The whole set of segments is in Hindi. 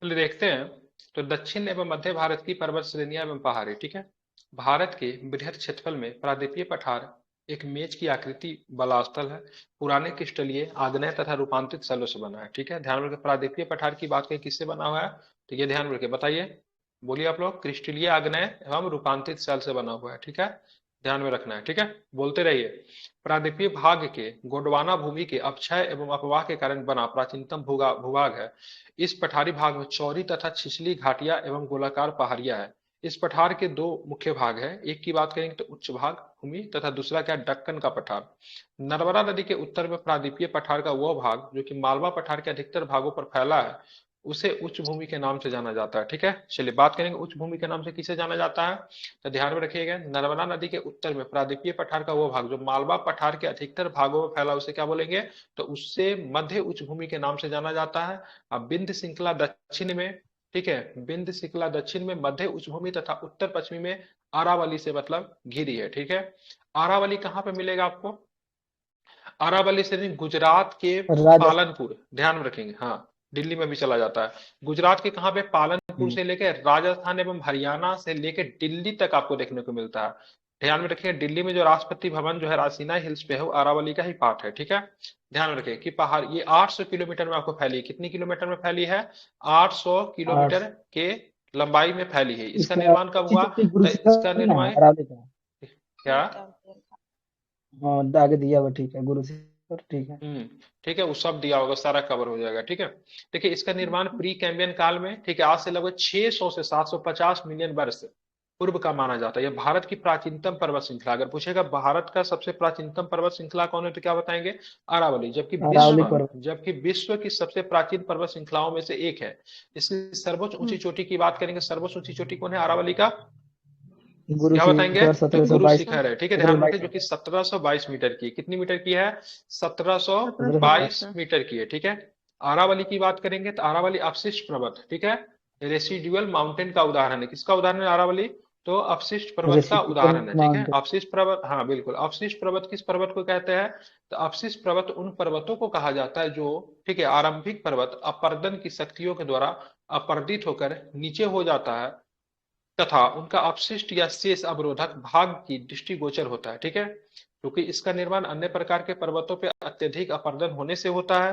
चलिए देखते हैं। तो दक्षिण एवं मध्य भारत की पर्वत श्रेणियां एवं पहाड़ी, ठीक है। भारत के बृहद क्षेत्रफल में प्रायद्वीपीय पठार एक मेज की आकृति वाला स्थल है। पुराने क्रिस्टलीय आग्नेय तथा रूपांतरित स्थलों से बना है, ठीक है। ध्यान रखिए, प्रायद्वीपीय पठार की बात करें किससे बना हुआ है, तो ये ध्यान रखिए, बताइए, बोलिए आप लोग। क्रिस्टलीय आग्नेय एवं रूपांतरित स्थल से बना हुआ है, ठीक है। ध्यान में रखना है, ठीक है, बोलते रहिए। प्रायद्वीपीय भाग के गोंडवाना भूमि के अपक्षय एवं अपवाह के कारण बना प्राचीनतम भूभाग है। इस पठारी भाग में चौड़ी तथा छिछली घाटियां एवं गोलाकार पहाड़ियां है। इस पठार के दो मुख्य भाग है, एक की बात करेंगे तो उच्च भाग भूमि तथा दूसरा क्या है, दक्कन का पठार। नर्मदा नदी के उत्तर में प्रायद्वीपीय पठार का वह भाग जो कि मालवा पठार के अधिकतर भागों पर फैला है, उसे उच्च भूमि के नाम से जाना जाता है, ठीक है। चलिए बात करेंगे उच्च भूमि के नाम से किसे जाना जाता है। तो ध्यान में रखिएगा, नर्मदा नदी के उत्तर में प्रायद्वीपीय पठार का वो भाग जो मालवा पठार के अधिकतर भागों में फैला, उसे क्या बोलेंगे, तो उससे मध्य उच्च भूमि के नाम से जाना जाता है। अब विंध्य श्रृंखला दक्षिण में, ठीक है, विंध्य श्रृंखला दक्षिण में, मध्य उच्च भूमि तथा उत्तर पश्चिमी में अरावली से मतलब घिरी है, ठीक है। अरावली कहाँ पे मिलेगा आपको, अरावली से गुजरात के राजस्थान। पालनपुर, ध्यान में रखेंगे, हाँ, दिल्ली में भी चला जाता है। गुजरात के कहाँ पे, पालनपुर हम्म। से लेकर राजस्थान एवं हरियाणा से लेकर दिल्ली तक आपको देखने को मिलता है। ध्यान में रखिए, दिल्ली में जो राष्ट्रपति भवन जो है रासीना हिल्स पे है, वो अरावली का ही पार्ट है, ठीक है। ध्यान में रखिए कि पहाड़ ये 800 किलोमीटर में आपको फैली है। कितनी किलोमीटर में फैली है, 800 और किलोमीटर के लंबाई में फैली है। इसका इसका निर्माण कब ऊंची हुआ, चोटी गुरु तो इसका शिखर ना है निर्माण अरावली का। क्या, हाँ, आगे दिया हुआ ठीक है, गुरु शिखर ठीक है। ठीक है, वो सब दिया होगा, सारा कवर हो जाएगा, ठीक है। देखिए इसका निर्माण प्री कैम्बियन काल में, ठीक है, आज से लगभग 600 से 750 मिलियन वर्ष पूर्व का माना जाता है। यह भारत की प्राचीनतम पर्वत श्रृंखला, अगर पूछेगा भारत का सबसे प्राचीनतम पर्वत श्रृंखला कौन है, तो क्या बताएंगे, अरावली। अरावली पर्वत। जबकि विश्व की सबसे प्राचीन पर्वत श्रृंखलाओं में से एक है। इसकी सर्वोच्च ऊंची चोटी की बात करेंगे, सर्वोच्च ऊंची चोटी कौन है अरावली का, गुरु क्या बताएंगे, शिखर तो गुरु 1722। शिखर है, ठीक है। ध्यान में रखें, 1722 जो कि 1722 मीटर की, कितनी मीटर की है, 1722 1722। मीटर की है, ठीक है। आरावली की बात करेंगे तो आरावली अवशिष्ट पर्वत, ठीक है, रेसिडुअल माउंटेन का उदाहरण है। किसका उदाहरण है आरावली, तो अवशिष्ट पर्वत का रेसिडुअल उदाहरण है, ठीक है। माउंटेन। अवशिष्ट पर्वत, हाँ बिल्कुल, अवशिष्ट पर्वत किस पर्वत को कहते हैं, तो अवशिष्ट पर्वत उन पर्वतों को कहा जाता है जो, ठीक है, आरंभिक पर्वत अपर्दन की शक्तियों के द्वारा अपर्दित होकर नीचे हो जाता है तथा उनका अपशिष्ट या शेष अवरोधक भाग की दृष्टिगोचर होता है, ठीक है। क्योंकि इसका निर्माण अन्य प्रकार के पर्वतों पर अत्यधिक अपर्दन होने से होता है,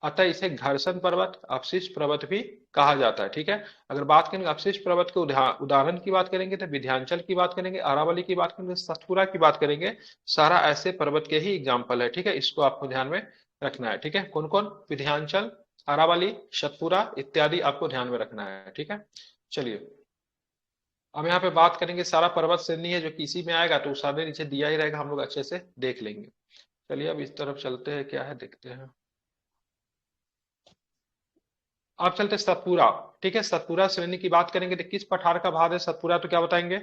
अतः इसे घर्षण पर्वत, अपशिष्ट पर्वत भी कहा जाता है, ठीक है। अगर बात करेंगे अपशिष्ट पर्वत के उदाहरण की बात करेंगे तो विंध्याचल की बात करेंगे, अरावली की बात करेंगे, सतपुरा की बात करेंगे, सारा ऐसे पर्वत के ही एग्जाम्पल है, ठीक है। इसको आपको ध्यान में रखना है, ठीक है। कौन कौन, विंध्याचल, अरावली, सतपुरा इत्यादि आपको ध्यान में रखना है, ठीक है। चलिए अब यहाँ पे बात करेंगे, सारा पर्वत श्रेणी है जो कि इसी में आएगा, तो सामने नीचे दिया ही रहेगा, हम लोग अच्छे से देख लेंगे। चलिए अब इस तरफ चलते हैं, क्या है देखते हैं। अब चलते हैं सतपुरा, ठीक है। सतपुरा श्रेणी की बात करेंगे तो किस पठार का भाग है सतपुरा, तो क्या बताएंगे,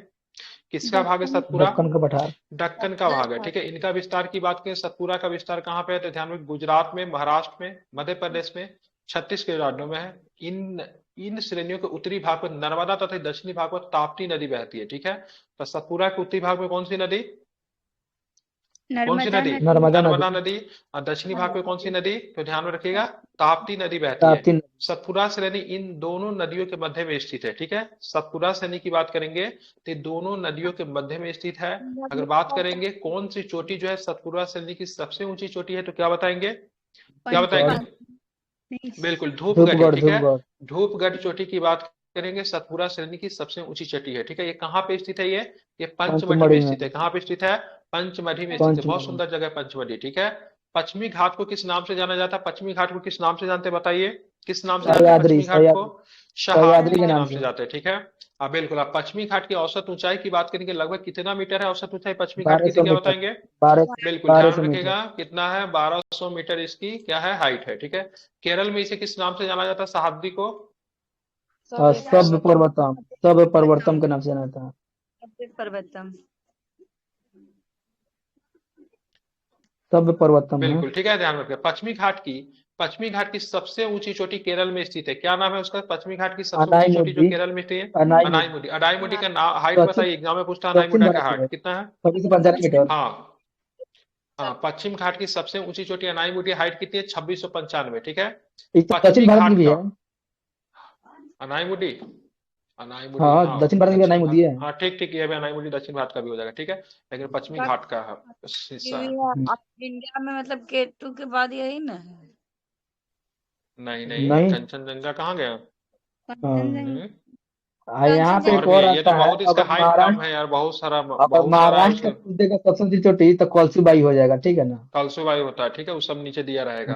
किसका भाग है सतपुरा, दक्कन का पठार। दक्कन का भाग है, ठीक है। इनका विस्तार की बात करें, सतपुरा का विस्तार कहाँ पे है, तो ध्यान में, गुजरात में, महाराष्ट्र में, मध्य प्रदेश में, छत्तीसगढ़ के राज्यों में है। इन इन श्रेणियों के उत्तरी भाग पर नर्मदा तथा दक्षिणी भाग पर ताप्ती नदी बहती है, ठीक है। तो सतपुरा के उत्तरी भाग में कौन सी नदी, कौन सी नर्मदा नदी, नदी। नर्मदा नदी। नर्मदा नदी। और दक्षिणी भाग में कौन सी नदी, तो ध्यान में रखिएगा, ताप्ती नदी बहती है। ताप्ती नदी। सतपुरा श्रेणी इन दोनों नदियों के मध्य में स्थित है, ठीक है। सतपुरा श्रेणी की बात करेंगे तो ये दोनों नदियों के मध्य में स्थित है। अगर बात करेंगे कौन सी चोटी जो है सतपुरा श्रेणी की सबसे ऊंची चोटी है, तो क्या बताएंगे, क्या बताएंगे, गढ़। नहीं। बिल्कुल धूपगढ़ है, धूपगढ़। ठीक है। धूपगढ़। धूपगढ़ चोटी की बात करेंगे, सतपुरा श्रेणी की सबसे ऊंची चोटी है, ठीक है। ये कहाँ पे स्थित है, ये पंचमढ़ी में पंचमढ़ी में। स्थित है। कहाँ पे स्थित है, पंचमढ़ी में स्थित है। बहुत पंचमढ़ी। सुंदर जगह है पंचमढ़ी, ठीक है। पश्चिमी घाट को किस नाम से जाना जाता है, पश्चिमी घाट को किस नाम से जानते हैं बताइए, किस नाम से जानते हैं सह्याद्री। पश्चिमी घाट को, सह्याद्री। सह्याद्री सह्याद्री के के नाम नाम से से। जाते हैं, ठीक है। हाँ बिल्कुल, आप पश्चिमी घाट की औसत ऊंचाई की बात करेंगे, लगभग कितना मीटर है औसत ऊंचाई पश्चिमी घाट की, तो 1200 क्या मीटर। बताएंगे, 12। बिल्कुल बारह ध्यान सौ मीटर रखेगा, कितना है, 1200 मीटर इसकी क्या है, हाइट है, ठीक है। केरल में इसे किस नाम से जाना जाता है सह्याद्री को, सब पर्वतम। सब पर्वतम के नाम से जाना था। पर्वतम। सब पर्वतम है। बिल्कुल ठीक है, ध्यान रखें। पश्चिमी घाट की सबसे ऊंची चोटी केरल में स्थित है, क्या नाम है उसका, पश्चिमी घाट की सबसे ऊंची अनाई चोटी जो मुड्डी। केरल में स्थित है, अनाई मुड्डी। अनाईमुडी। अनाईमुडी का हाइट दक्षिण। बताइए, एग्जाम में पूछता है दक्षिण अनाईमुडा का भारत में है। हाइट कितना है, 2695 मीटर। हाँ हाँ, पश्चिम घाट की सबसे ऊंची चोटी अनाईमुडी, हाइट कितनी है, 2695, ठीक है। दक्षिण पश्चिमी भारत की घाट भी का, है। अनाईमुडी, अनाईमुडी, हाँ, हाँ दक्षिण भारत की दक्षिण नाई मुदी भारत, है। हाँ ठीक ठीक, ये भी अनाईमुडी दक्षिण भारत का भी हो जाएगा, ठीक है, लेकिन पश्चिमी का घाट का हिस्सा है। हम्म, अब इंडिया में मतलब केटू के बाद यही ना है। नहीं नहीं, नहीं। कंचनजंगा कहाँ गया? हाँ, कंचनजंगा, हम्म। यहाँ पे और एक भी और है, ये तो आता है। बहुत इसका अगर हाइट कम है महाराष्ट्र यार, बहुत सारा, अगर बहुत सारा महाराष्ट्र का उसमें। पूछेगा सबसे ऊंची चोटी तो कलसुबाई हो जाएगा, ठीक है ना। कलसुबाई होता है, ठीक है, वो सब नीचे दिया रहेगा।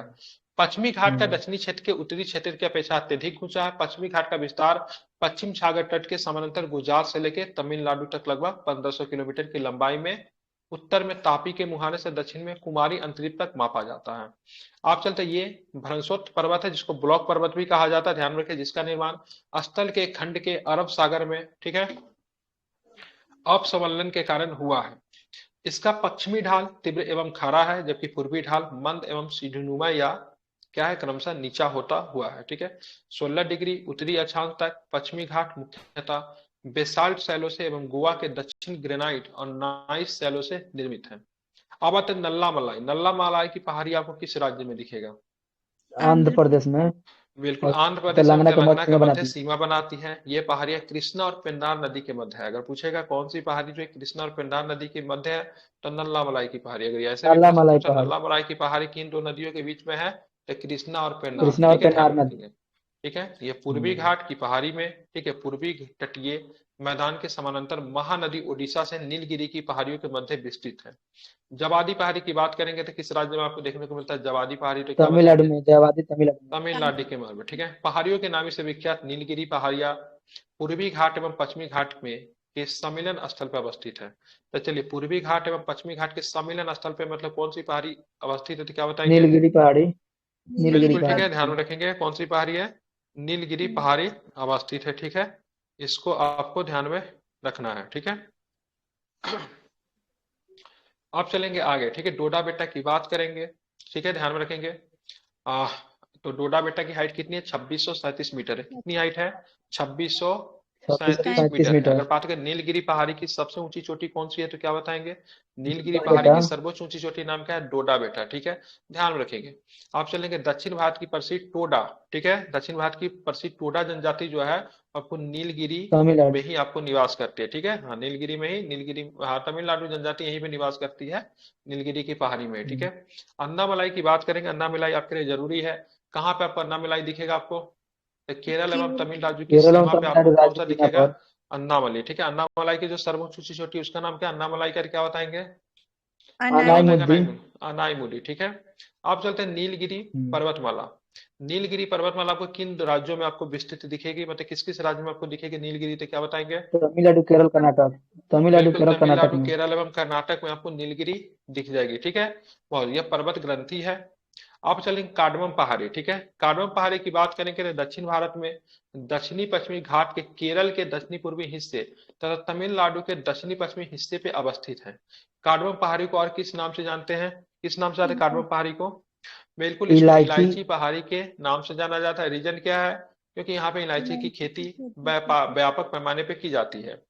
पश्चिमी घाट का हम्म, दक्षिणी क्षेत्र के उत्तरी क्षेत्र की अपेक्षा अत्यधिक ऊंचा है। पश्चिमी घाट का विस्तार पश्चिम सागर तट के समानांतर गुजरात से लेकर तमिलनाडु तक लगभग 1500 किलोमीटर की लंबाई में, उत्तर में तापी के मुहाने से दक्षिण में कुमारी अंतरीप तक मापा जाता है। आप चलते, ये भ्रंशोत्त पर्वत है जिसको ब्लॉक पर्वत भी कहा जाता है, ध्यान रखें, जिसका निर्माण स्थल के खंड के अरब सागर में, ठीक है, अपसंवलन के कारण हुआ है। इसका पश्चिमी ढाल तीव्र एवं खड़ा है, जबकि पूर्वी ढाल मंद एवं सीढ़ीनुमा या क्या है, क्रमशः नीचा होता हुआ है, ठीक है। 16 डिग्री उत्तरी अक्षांश तक पश्चिमी घाट मुख्यतः बेसाल्ट शैलों से एवं गोवा के दक्षिण ग्रेनाइट और नाइस शैलों से निर्मित है। अब आते हैं नल्ला मलाई। नल्ला मलाई की पहाड़ी आपको किस राज्य में दिखेगा? आंध्र आंध्र प्रदेश प्रदेश। में। बिल्कुल, और आंध्र प्रदेश एवं तेलंगाना के मध्य तेलंगाना के सीमा मध्य बनाती है। सीमा बनाती है। ये पहाड़ियां कृष्णा और पेन्नार नदी के मध्य है। अगर पूछेगा कौन सी पहाड़ी जो है कृष्णा और पेन्नार नदी के मध्य है, तो नल्ला मलाई की पहाड़ी। अगर ऐसे भी नाला प्रश्न मलाई पूछा पहाड़, नल्ला मलाई की पहाड़ी किन दो नदियों के बीच में है, तो कृष्णा और पेन्नार, कृष्णा और ठीक है, ध्यान पेन्नार में नदी। रखेंगे। ठीक है, ये पूर्वी हम्म, घाट की पहाड़ी में, ठीक है, पूर्वी तटीय मैदान के समानांतर महानदी ओडिशा से नीलगिरी की पहाड़ियों के मध्य विस्तृत है। जवादी पहाड़ी की बात करेंगे तो किस राज्य में आपको देखने को मिलता है जवादी पहाड़ी, तो क्या तमिलनाडु बताएंगे? में, जयवादी तमिलनाडु में। तमिलनाडु के मार्ग में, ठीक है। पहाड़ियों के नाम से विख्यात नीलगिरी पहाड़ियां पूर्वी घाट एवं पश्चिमी घाट में के सम्मिलन स्थल पर अवस्थित है। तो चलिए, पूर्वी घाट एवं पश्चिमी घाट के सम्मिलन स्थल पर मतलब कौन सी पहाड़ी अवस्थित है, तो क्या बताएंगे? नीलगिरी पहाड़ी। नीलगिरी बिल्कुल नीलगिरी ठीक पहाड़ी। है, ध्यान पहाड़ी। में रखेंगे, कौन सी पहाड़ी है? नीलगिरी पहाड़ी अवस्थित है, ठीक है, इसको आपको ध्यान में रखना है, ठीक है। अब चलेंगे आगे, ठीक है, डोडा बेटा की बात करेंगे, ठीक है, ध्यान में रखेंगे। आ, तो डोडा बेटा की हाइट कितनी है? 2637 मीटर है। कितनी हाइट है? छब्बीस सौ छब्बीस सौ सैंतीस सैंतीस मीटर है। मीटर अगर बात करें नीलगिरी पहाड़ी की सबसे ऊंची चोटी कौन सी है, तो क्या बताएंगे? नीलगिरी डोडा पहाड़ी बेटा। की सर्वोच्च ऊंची चोटी नाम क्या है? डोडा बेटा, ठीक है, ध्यान में रखेंगे। आप चलेंगे दक्षिण भारत की प्रसिद्ध टोडा, ठीक है, दक्षिण भारत की प्रसिद्ध टोडा जनजाति जो है आपको नीलगिरी में तमिलनाडु। ही आपको निवास करती है, ठीक है, हाँ नीलगिरी में ही, नीलगिरी, हाँ तमिलनाडु जनजाति यहीं पे निवास करती है, नीलगिरी की पहाड़ी में, ठीक है। हम्म, अन्नामलाई की बात करेंगे, अन्नामलाई आपके लिए जरूरी है। कहाँ पे आपको अन्नामलाई दिखेगा आपको? तो केरल एवं केरल। तमिलनाडु की केरल और सीमा पे आपको तमिलनाडु कौन राज्य सा की सीमा दिखेगा? पर। अन्नामलाई, ठीक है, अन्नामलाई की जो सर्वोच्च ऊंची चोटी उसका नाम क्या है? अन्नामलाई का क्या बताएंगे? क्या अनाई बताएंगे? अनाईमुद्दीन। अनाईमुडी, अनाईमुडी, ठीक है। आप चलते हैं नीलगिरी हम्म, पर्वतमाला। नीलगिरी पर्वतमाला आपको किन राज्यों में आपको विस्तृत दिखेगी, मतलब किस किस राज्य में आपको दिखेगी नीलगिरी, तो क्या बताएंगे? तमिलनाडु, केरल, कर्नाटक। तमिलनाडु, बिल्कुल, केरल, कर्नाटक तमिलनाडु में। केरल एवं कर्नाटक में आपको नीलगिरी दिख जाएगी, ठीक है, बहुत, यह पर्वत ग्रंथि है। आप चलेंगे कार्डमम पहाड़ी, ठीक है, कार्डमम पहाड़ी की बात करेंगे तो दक्षिण भारत में दक्षिणी पश्चिमी घाट के केरल के दक्षिणी पूर्वी हिस्से तथा तमिलनाडु के दक्षिणी पश्चिमी हिस्से पे अवस्थित है। कार्डमम पहाड़ी को और किस नाम से जानते हैं? किस नाम से जानते हैं कार्डमम पहाड़ी को? बिल्कुल, इसको इलायची। इलायची पहाड़ी के नाम से जाना जाता है। रीजन क्या है? क्योंकि यहाँ पे इलायची की खेती व्यापक पैमाने पे की जाती है।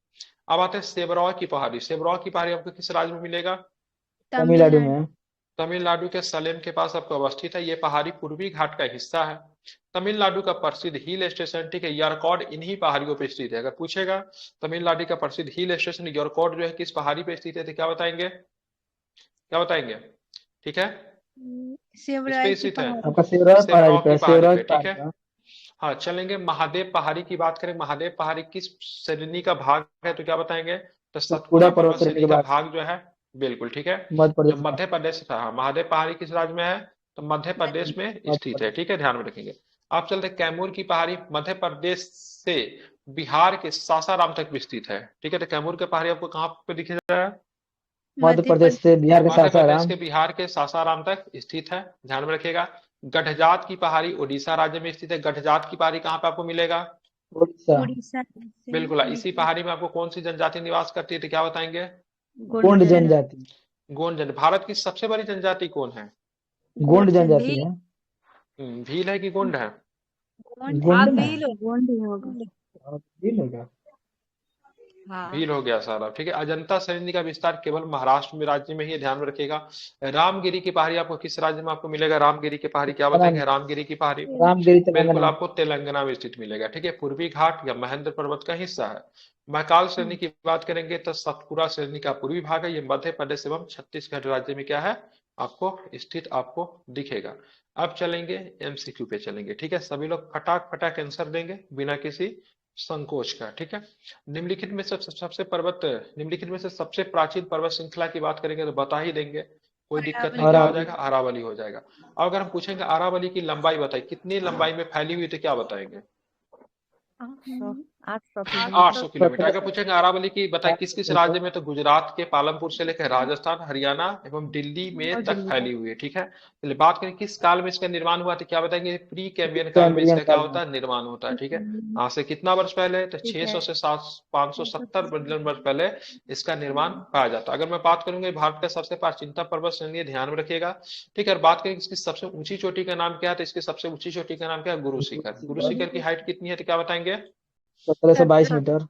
अब आते हैं सेवरॉय की पहाड़ी। सेवरॉय की पहाड़ी आपको किस राज्य में मिलेगा? तमिलनाडु तमिलनाडु। में। तमिलनाडु के सलेम के पास आपको अवस्थित है। ये पहाड़ी पूर्वी घाट का हिस्सा है। तमिलनाडु का प्रसिद्ध हिल स्टेशन, ठीक है, यरकौड इन्हीं पहाड़ियों पर स्थित है। अगर पूछेगा तमिलनाडु का प्रसिद्ध हिल स्टेशन यरकौड जो है किस पहाड़ी पे स्थित है, तो क्या बताएंगे? क्या बताएंगे? ठीक है, किस शिवराय पे की स्थित है? पहाड़ी। आपका शिवराज पहाड़ी सेवरॉ की पे, पहाड़ी शिवराज पे, ठीक पहाड़ी है। का। हाँ, चलेंगे महादेव पहाड़ी की बात करें। महादेव पहाड़ी किस श्रेणी का भाग है, तो क्या बताएंगे? तो सतपुड़ा सतपुड़ा पर्वत पर्वत श्रेणी श्रेणी के का बाद भाग जो है, बिल्कुल ठीक है, मध्य जो प्रदेश में। मध्य प्रदेश था। हाँ, महादेव पहाड़ी किस राज्य में है? तो मध्य प्रदेश में मध्य स्थित है, प्रदेश। ठीक है, ध्यान में रखेंगे। आप चलते हैं कैमूर की पहाड़ी। मध्य प्रदेश से बिहार के सासाराम तक विस्तृत है, ठीक है, तो कैमूर की पहाड़ी आपको कहाँ पे दिख रहा है? मध्य मध्य प्रदेश प्रदेश। से बिहार के मध्य प्रदेश सासाराम। के बिहार के सासाराम तक स्थित है, ध्यान में रखिएगा। गढ़जात की पहाड़ी उड़ीसा राज्य में स्थित है। गढ़जात की पहाड़ी कहाँ पे आपको मिलेगा? उड़ीसा। उड़ीसा से बिल्कुल, इसी उड़ीसा। पहाड़ी में आपको कौन सी जनजाति निवास करती है, तो क्या बताएंगे? गोंड गोंड जनजाति। जनजाति। गोंड जन। भारत की सबसे बड़ी जनजाति कौन है? गोंड गोंड जनजाति भील। है। भील है कि गोंड है? गोंड, हाँ गोंड ना है। भील हो, गोंड ही होगा। भील होगा। हाँ भील हो गया सारा, ठीक है। अजंता श्रेणी का विस्तार केवल महाराष्ट्र में राज्य में ही है, ध्यान में रखिएगा। रामगिरी की पहाड़ी आपको किस राज्य में आपको मिलेगा? रामगिरी की पहाड़ी क्या तेलंगाना, बताएंगे? रामगिरी की पहाड़ी रामगिरी बिल्कुल तेलंगाना। आपको तेलंगाना में स्थित मिलेगा, ठीक है। पूर्वी घाट या महेंद्र पर्वत का हिस्सा है। महाकाल श्रेणी की बात करेंगे तो सतपुरा श्रेणी का पूर्वी भाग है, ये मध्य प्रदेश एवं छत्तीसगढ़ राज्य में क्या है आपको स्थित आपको दिखेगा। अब चलेंगे एमसीक्यू पे चलेंगे, ठीक है। सभी लोग फटाक फटाक आंसर देंगे बिना किसी संकोच का, ठीक है। निम्नलिखित में से सबसे पर्वत निम्नलिखित में से सबसे प्राचीन पर्वत श्रृंखला की बात करेंगे तो बता ही देंगे, कोई दिक्कत नहीं, अरावली। क्या हो अरावली। जाएगा? अरावली हो जाएगा। और अगर हम पूछेंगे अरावली की लंबाई बताइए, कितनी लंबाई में फैली हुई, तो क्या बताएंगे? 800 800 800 किलोमीटर। किलोमीटर। 17। अगर पूछेंगे अरावली की बताइए किस किस राज्य में, तो गुजरात के पालमपुर से लेकर राजस्थान, हरियाणा एवं दिल्ली और में तक दिल्ली फैली तक। हुई है, ठीक है। चलिए बात करें किस काल में इसका निर्माण हुआ, तो क्या बताएंगे? प्री कैम्ब्रियन काल में कैम्ब्रियन इसका क्या काल में। होता है? निर्माण होता है, ठीक है। आज से कितना वर्ष पहले? तो ठीक 600 है। से 570 मिलियन वर्ष पहले इसका निर्माण पाया जाता है। अगर मैं बात करूंगा भारत का सबसे प्राचीनतम पर्वत श्रेणी है, ध्यान में रखिएगा, ठीक है। और बात करें इसकी सबसे ऊंची चोटी का नाम क्या है, तो इसकी सबसे ऊंची चोटी का नाम क्या है? गुरु शिखर। गुरु शिखर की हाइट कितनी है, तो क्या बताएंगे? 1722 मीटर।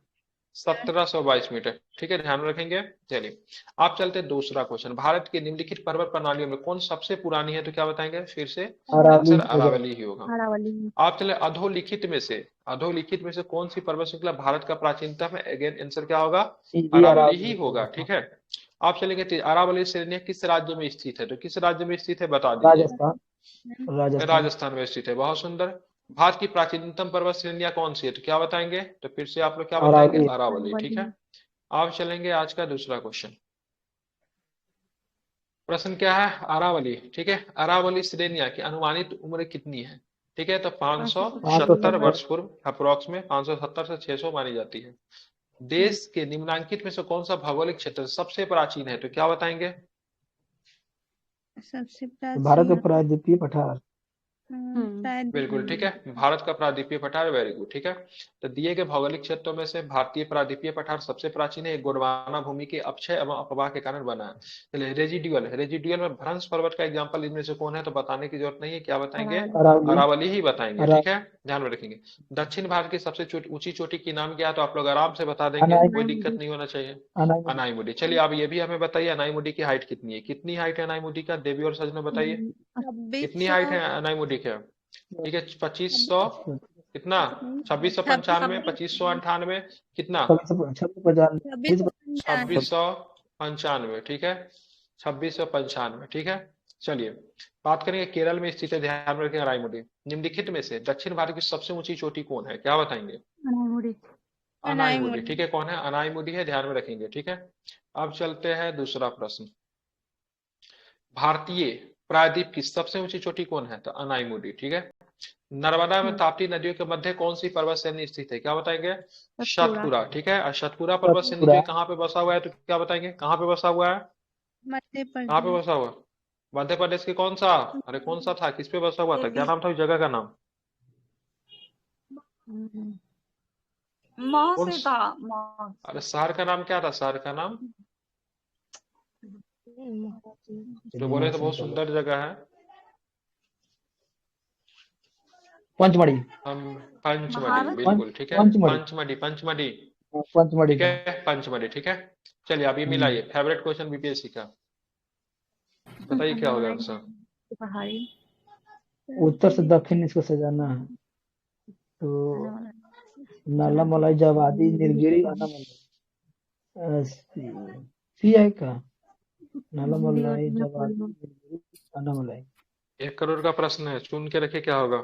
1722 मीटर, ठीक है, ध्यान में रखेंगे। चलिए आप चलते हैं दूसरा क्वेश्चन। भारत की निम्नलिखित पर्वत प्रणालियों में कौन सबसे पुरानी है, तो क्या बताएंगे? फिर से अरावली आंसर हो जाएगा। अरावली ही होगा। अरावली। आप चले अधोलिखित में से कौन सी पर्वत श्रृंखला भारत का प्राचीनतम है? अगेन आंसर क्या होगा? ये अरावली अरावली ही हो होगा, जाएगा। ठीक है। आप चलेंगे अरावली श्रेणी किस राज्य में स्थित है, तो किस राज्य में स्थित है बता दीजिए। राजस्थान। राजस्थान। राजस्थान में स्थित है, बहुत सुंदर। भारत की प्राचीनतम पर्वत श्रेणियां कौन सी है, तो क्या बताएंगे? तो फिर से आप लोग क्या बताएंगे? अरावली। अरावली, ठीक अरावली। है। आप चलेंगे आज का दूसरा क्वेश्चन। प्रश्न क्या है? अरावली, ठीक है। अरावली श्रेणियां की अनुमानित उम्र कितनी है, ठीक है। तो 570 570। वर्ष पूर्व अप्रोक्स में 570 से 600 मानी जाती है। देश के निम्नांकित में से कौन सा भौगोलिक क्षेत्र सबसे प्राचीन है, तो क्या बताएंगे? सबसे भारत का प्राचीन प्रायद्वीपीय पठार। बिल्कुल, ठीक है। भारत का प्रायद्वीपीय पठार, वेरी गुड, ठीक है। तो दिए गए भौगोलिक क्षेत्रों में से भारतीय प्रायद्वीपीय पठार सबसे प्राचीन है। गोंडवाना भूमि के अपक्षय एवं अपवाह के कारण बना है। चलिए रेजिडुअल में भ्रंश पर्वत का एग्जांपल इनमें से कौन है, तो बताने की जरूरत नहीं है, क्या बताएंगे? अरावली। अरावली ही बताएंगे, अरा ठीक है, ध्यान में रखेंगे। दक्षिण भारत की सबसे ऊंची चोटी की नाम क्या है, तो आप लोग आराम से बता देंगे, अनाई कोई दिक्कत नहीं होना चाहिए। अनाई अनाईमुडी। चलिए आप ये भी हमें बताइए अनाईमुडी की हाइट कितनी है, कितनी हाइट है अनाईमुडी का? देवी और सजनों बताइए कितनी 2600 हाइट है अनाईमुडी का? ठीक है, 2500 कितना? 2695, 2598 कितना? 2695। 2695, ठीक है, 2695, ठीक है। चलिए बात करेंगे केरल में स्थित है, ध्यान में रखें अनाईमुडी। निम्नलिखित में से दक्षिण भारत की सबसे ऊंची चोटी कौन है, क्या बताएंगे? अनामुड़ी। अनाईमुडी, ठीक है। कौन है? अनाईमुडी है, ध्यान में रखेंगे, ठीक है। अब चलते हैं दूसरा प्रश्न। भारतीय प्रायद्वीप की सबसे ऊंची चोटी कौन है, तो अनाईमुडी, ठीक है। नर्मदा में ताप्ती नदियों के मध्य कौन सी पर्वत श्रेणी स्थित है, क्या बताएंगे? शतपुरा, ठीक है। और शतपुरा पर्वत श्रेणी जो सतपुरा। कहाँ पे बसा हुआ है, तो क्या बताएंगे? कहाँ पे बसा हुआ है? मध्य कहाँ पे प्रदेश बसा हुआ है? मध्य प्रदेश के कौन सा? अरे कौन सा था, किस पे बसा हुआ था, क्या नाम था उस जगह का नाम? माँ कौन से स- था माँ अरे शहर का नाम क्या था, शहर का नाम? जो बोले तो बहुत सुंदर जगह है। पंचमढ़ी। हम पंचमढ़ी, महाराष्ट्र बिल्कुल, ठीक है। पंचमढ़ी। पंचमढ़ी, पंचमढ़ी, पंचमढ़ी ठीक था। है, पंचमढ़ी, ठीक है। चलिए आप ये मिलाइए, फेवरेट क्वेश्चन बीपीएससी का, बताइए क्या होगा आंसर? पहाड़ी। उत्तर से दक्षिण इसको सजाना है तो नाला मलाई जवादी नीलगिरी अनामलाई। सी है का? नाला मलाई जवादी नीलगिरी अनामलाई। 1 करोड़ का प्रश्न है, चुन के रखे, क्या होगा?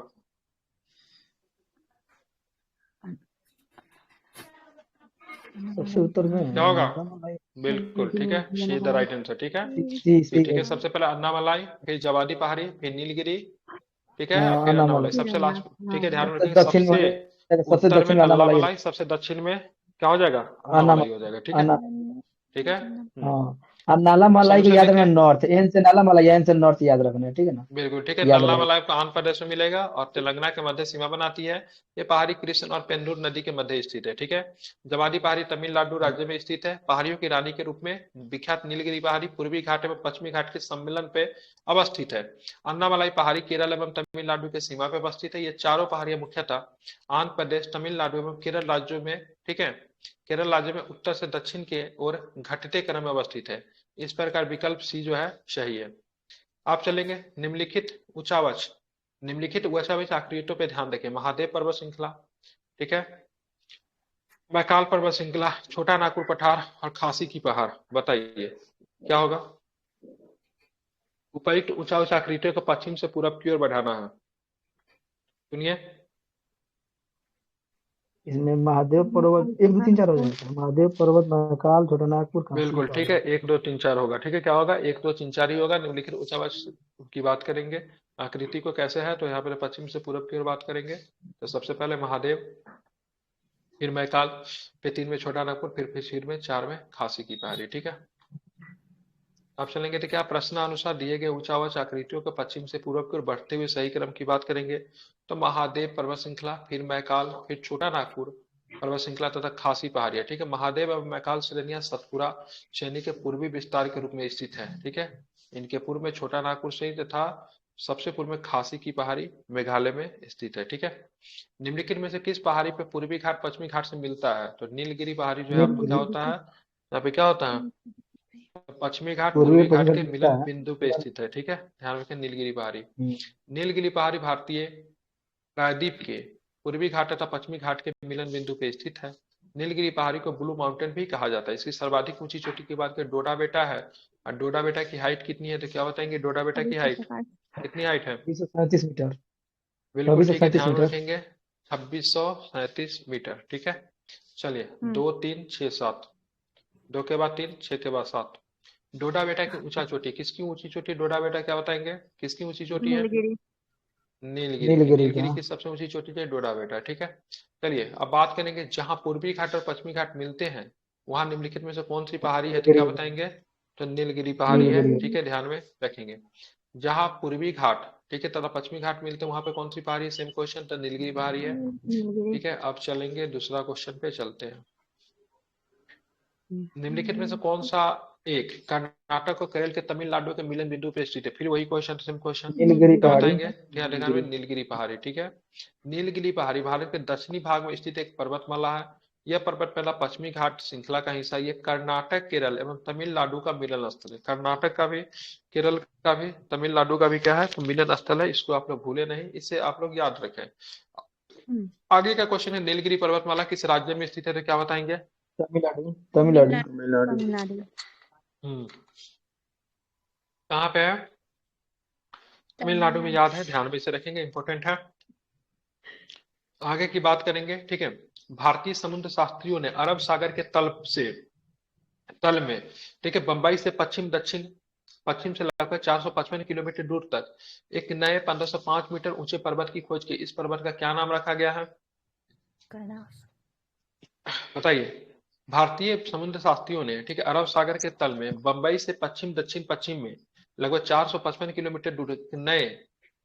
सबसे उत्तर में क्या होगा? नाला मलाई। बिल्कुल, ठीक है, शी द राइट आंसर, ठीक है। सी फिर सी ठीक है। है, सबसे पहले अन्नामलाई, फिर जवादी पहाड़ी, फिर नीलगिरी, ठीक है, और फिर अन्नामलाई अनामलाई। सबसे लास्ट, ठीक है, ध्यान में सबसे रखिएगा। दक्षिण सबसे में सबसे उत्तर में दक्षिण में अनामलाई। नल्लामलाई, सबसे दक्षिण में क्या हो जाएगा? अन्नामलाई हो जाएगा, ठीक है, अना ठीक है। हाँ। और नाला मलाई शुरू को से याद रखना, देखें, नॉर्थ एन से नाला मलाई, एन से नॉर्थ याद रखना है, ठीक है ना? बिल्कुल, ठीक है। याद नल्ला रहे। मलाई आपको आंध्र प्रदेश में मिलेगा और तेलंगाना के मध्य सीमा बनाती है। ये पहाड़ी कृष्ण और पेन्नूर नदी के मध्य स्थित है, ठीक है। जवादी पहाड़ी तमिलनाडु राज्य में स्थित है। पहाड़ियों की रानी के रूप में विख्यात नीलगिरी पहाड़ी पूर्वी घाट एवं पश्चिमी घाट के सम्मिलन पे अवस्थित है। अन्नामलाई पहाड़ी केरल एवं तमिलनाडु के सीमा पे अवस्थित है। ये चारों पहाड़ियां मुख्यतः आंध्र प्रदेश, तमिलनाडु एवं केरल राज्यों में, ठीक है, केरल राज्य में उत्तर से दक्षिण के ओर घटते क्रम में अवस्थित है। इस प्रकार विकल्प सी जो है सही है। आप चलेंगे निम्नलिखित उच्चावच आकृतियों पे ध्यान देखें। महादेव पर्वत श्रृंखला, ठीक है, मैकाल पर्वत श्रृंखला, छोटा नागपुर पठार और खासी की पहाड़, बताइए क्या होगा। उपर्युक्त उच्च आकृतियों को पश्चिम से पूरब की ओर बढ़ाना है। सुनिए, इसमें महादेव पर्वत 1 2 3 4 हो जाएगा। महादेव पर्वत, महाकाल, छोटा नागपुर, खासी की बिल्कुल ठीक पहाड़ी। है, 1 2 3 4 होगा। ठीक है, क्या होगा, 1 2 3 4 ही होगा। निम्नलिखित उच्चावच की बात करेंगे, आकृति को कैसे है, तो यहाँ पर पश्चिम से पूरब की ओर बात करेंगे। तो सबसे पहले महादेव, फिर मैकाल, फिर 3 में छोटा नागपुर, फिर में 4 में खासी की पहाड़ी। ठीक है, अब चलेंगे तो क्या प्रश्नानुसार दिए गए उच्चावच आकृतियों को पश्चिम से पूर्व की ओर बढ़ते हुए सही क्रम की बात करेंगे। तो महादेव पर्वत श्रृंखला, फिर मैकाल, फिर छोटा नागपुर पर्वत श्रृंखला तथा खासी पहाड़ियां। ठीक है, महादेव एवं मैकाल श्रेणियां सतपुरा श्रेणी के पूर्वी विस्तार के रूप में स्थित है। ठीक है, इनके पूर्व में छोटा नागपुर श्रेणी तथा सबसे पूर्व में खासी की पहाड़ी मेघालय में स्थित है। ठीक है, निम्नलिखित में से किस पहाड़ी पे पूर्वी घाट पश्चिमी घाट से मिलता है। तो नीलगिरी पहाड़ी जो है आपको क्या नीलगिरी, होता है, यहाँ पे क्या होता है, पश्चिमी घाट पूर्वी पूर्वी घाट पश्चिम के घाट मिलता मिलन है। बिंदु पे स्थित है। ठीक है, ध्यान रखें नीलगिरी पहाड़ी। हम्म, नीलगिरी पहाड़ी भारतीय प्रायद्वीप के पूर्वी घाट तथा पश्चिमी घाट के मिलन बिंदु पे स्थित है। नीलगिरी पहाड़ी को ब्लू माउंटेन भी कहा जाता है। इसकी सर्वाधिक ऊंची चोटी की बात करें डोडा बेटा है, और डोडा बेटा की हाइट कितनी है, तो क्या बताएंगे डोडा बेटा की हाइट 2637 कितनी हाइट है। 2637 मीटर। बिल्कुल ठीक है, 2637 ध्यान मीटर। रखेंगे 2637 मीटर। ठीक है, चलिए हम्म 2 3 6 7, 2 के बाद 3, 6 के बाद 7। डोडा बेटा की ऊंचा चोटी, किसकी ऊंची चोटी डोडा बेटा, क्या बताएंगे किसकी ऊंची चोटी है। नीलगिरी नीलगिरी की। नीलगिरी नीलगिरी का। की सबसे ऊंची चोटी है डोडा बेटा। ठीक है, चलिए अब बात करेंगे जहां पूर्वी घाट और पश्चिमी घाट मिलते हैं वहां निम्नलिखित में से कौन सी पहाड़ी है, तो क्या नीलगिरी, बताएंगे, तो नीलगिरी पहाड़ी है। नीलगिरी। ठीक है, ध्यान में रखेंगे जहां पूर्वी घाट, ठीक है, तथा पश्चिमी घाट मिलते हैं वहां पे कौन सी पहाड़ी है, सेम क्वेश्चन, तो नीलगिरी पहाड़ी है। नीलगिरी ठीक है, अब चलेंगे दूसरा क्वेश्चन पे चलते हैं। निम्नलिखित में से कौन सा एक कर्नाटक और केरल के तमिलनाडु के मिलन बिंदु पे स्थित है। फिर वही क्वेश्चन, सेम क्वेश्चन, नीलगिरी क्या पहाड़ी। बताएंगे, क्या ध्यान में, नीलगिरी पहाड़ी। ठीक है, नीलगिरी पहाड़ी भारत के दक्षिणी भाग में स्थित एक पर्वतमाला है। यह पर्वत पहला पश्चिमी घाट श्रृंखला का हिस्सा। ये कर्नाटक, केरल एवं तमिलनाडु का मिलन स्थल है। कर्नाटक का भी, केरल का भी, तमिलनाडु का भी क्या है, तो मिलन स्थल है। इसको आप लोग भूले नहीं, इसे आप लोग याद रखें। आगे का क्वेश्चन है नीलगिरी पर्वतमाला किस राज्य में स्थित है, तो क्या बताएंगे। तमिलनाडु, तमिलनाडु। तमिलनाडु हम्म, कहाँ पे है, तमिलनाडु में, याद है, ध्यान में इसे रखेंगे, इंपॉर्टेंट है। आगे की बात करेंगे। ठीक है, भारतीय समुद्र शास्त्रियों ने अरब सागर के तल में, ठीक है, बंबई से पश्चिम से लगभग 455 किलोमीटर दूर तक एक नए 1505 मीटर ऊंचे पर्वत की खोज की। इस पर्वत का क्या नाम रखा गया है, कैलाश बताइए। भारतीय समुद्र शास्त्रियों ने, ठीक है, अरब सागर के तल में बंबई से पश्चिम में लगभग 455 किलोमीटर दूर एक नए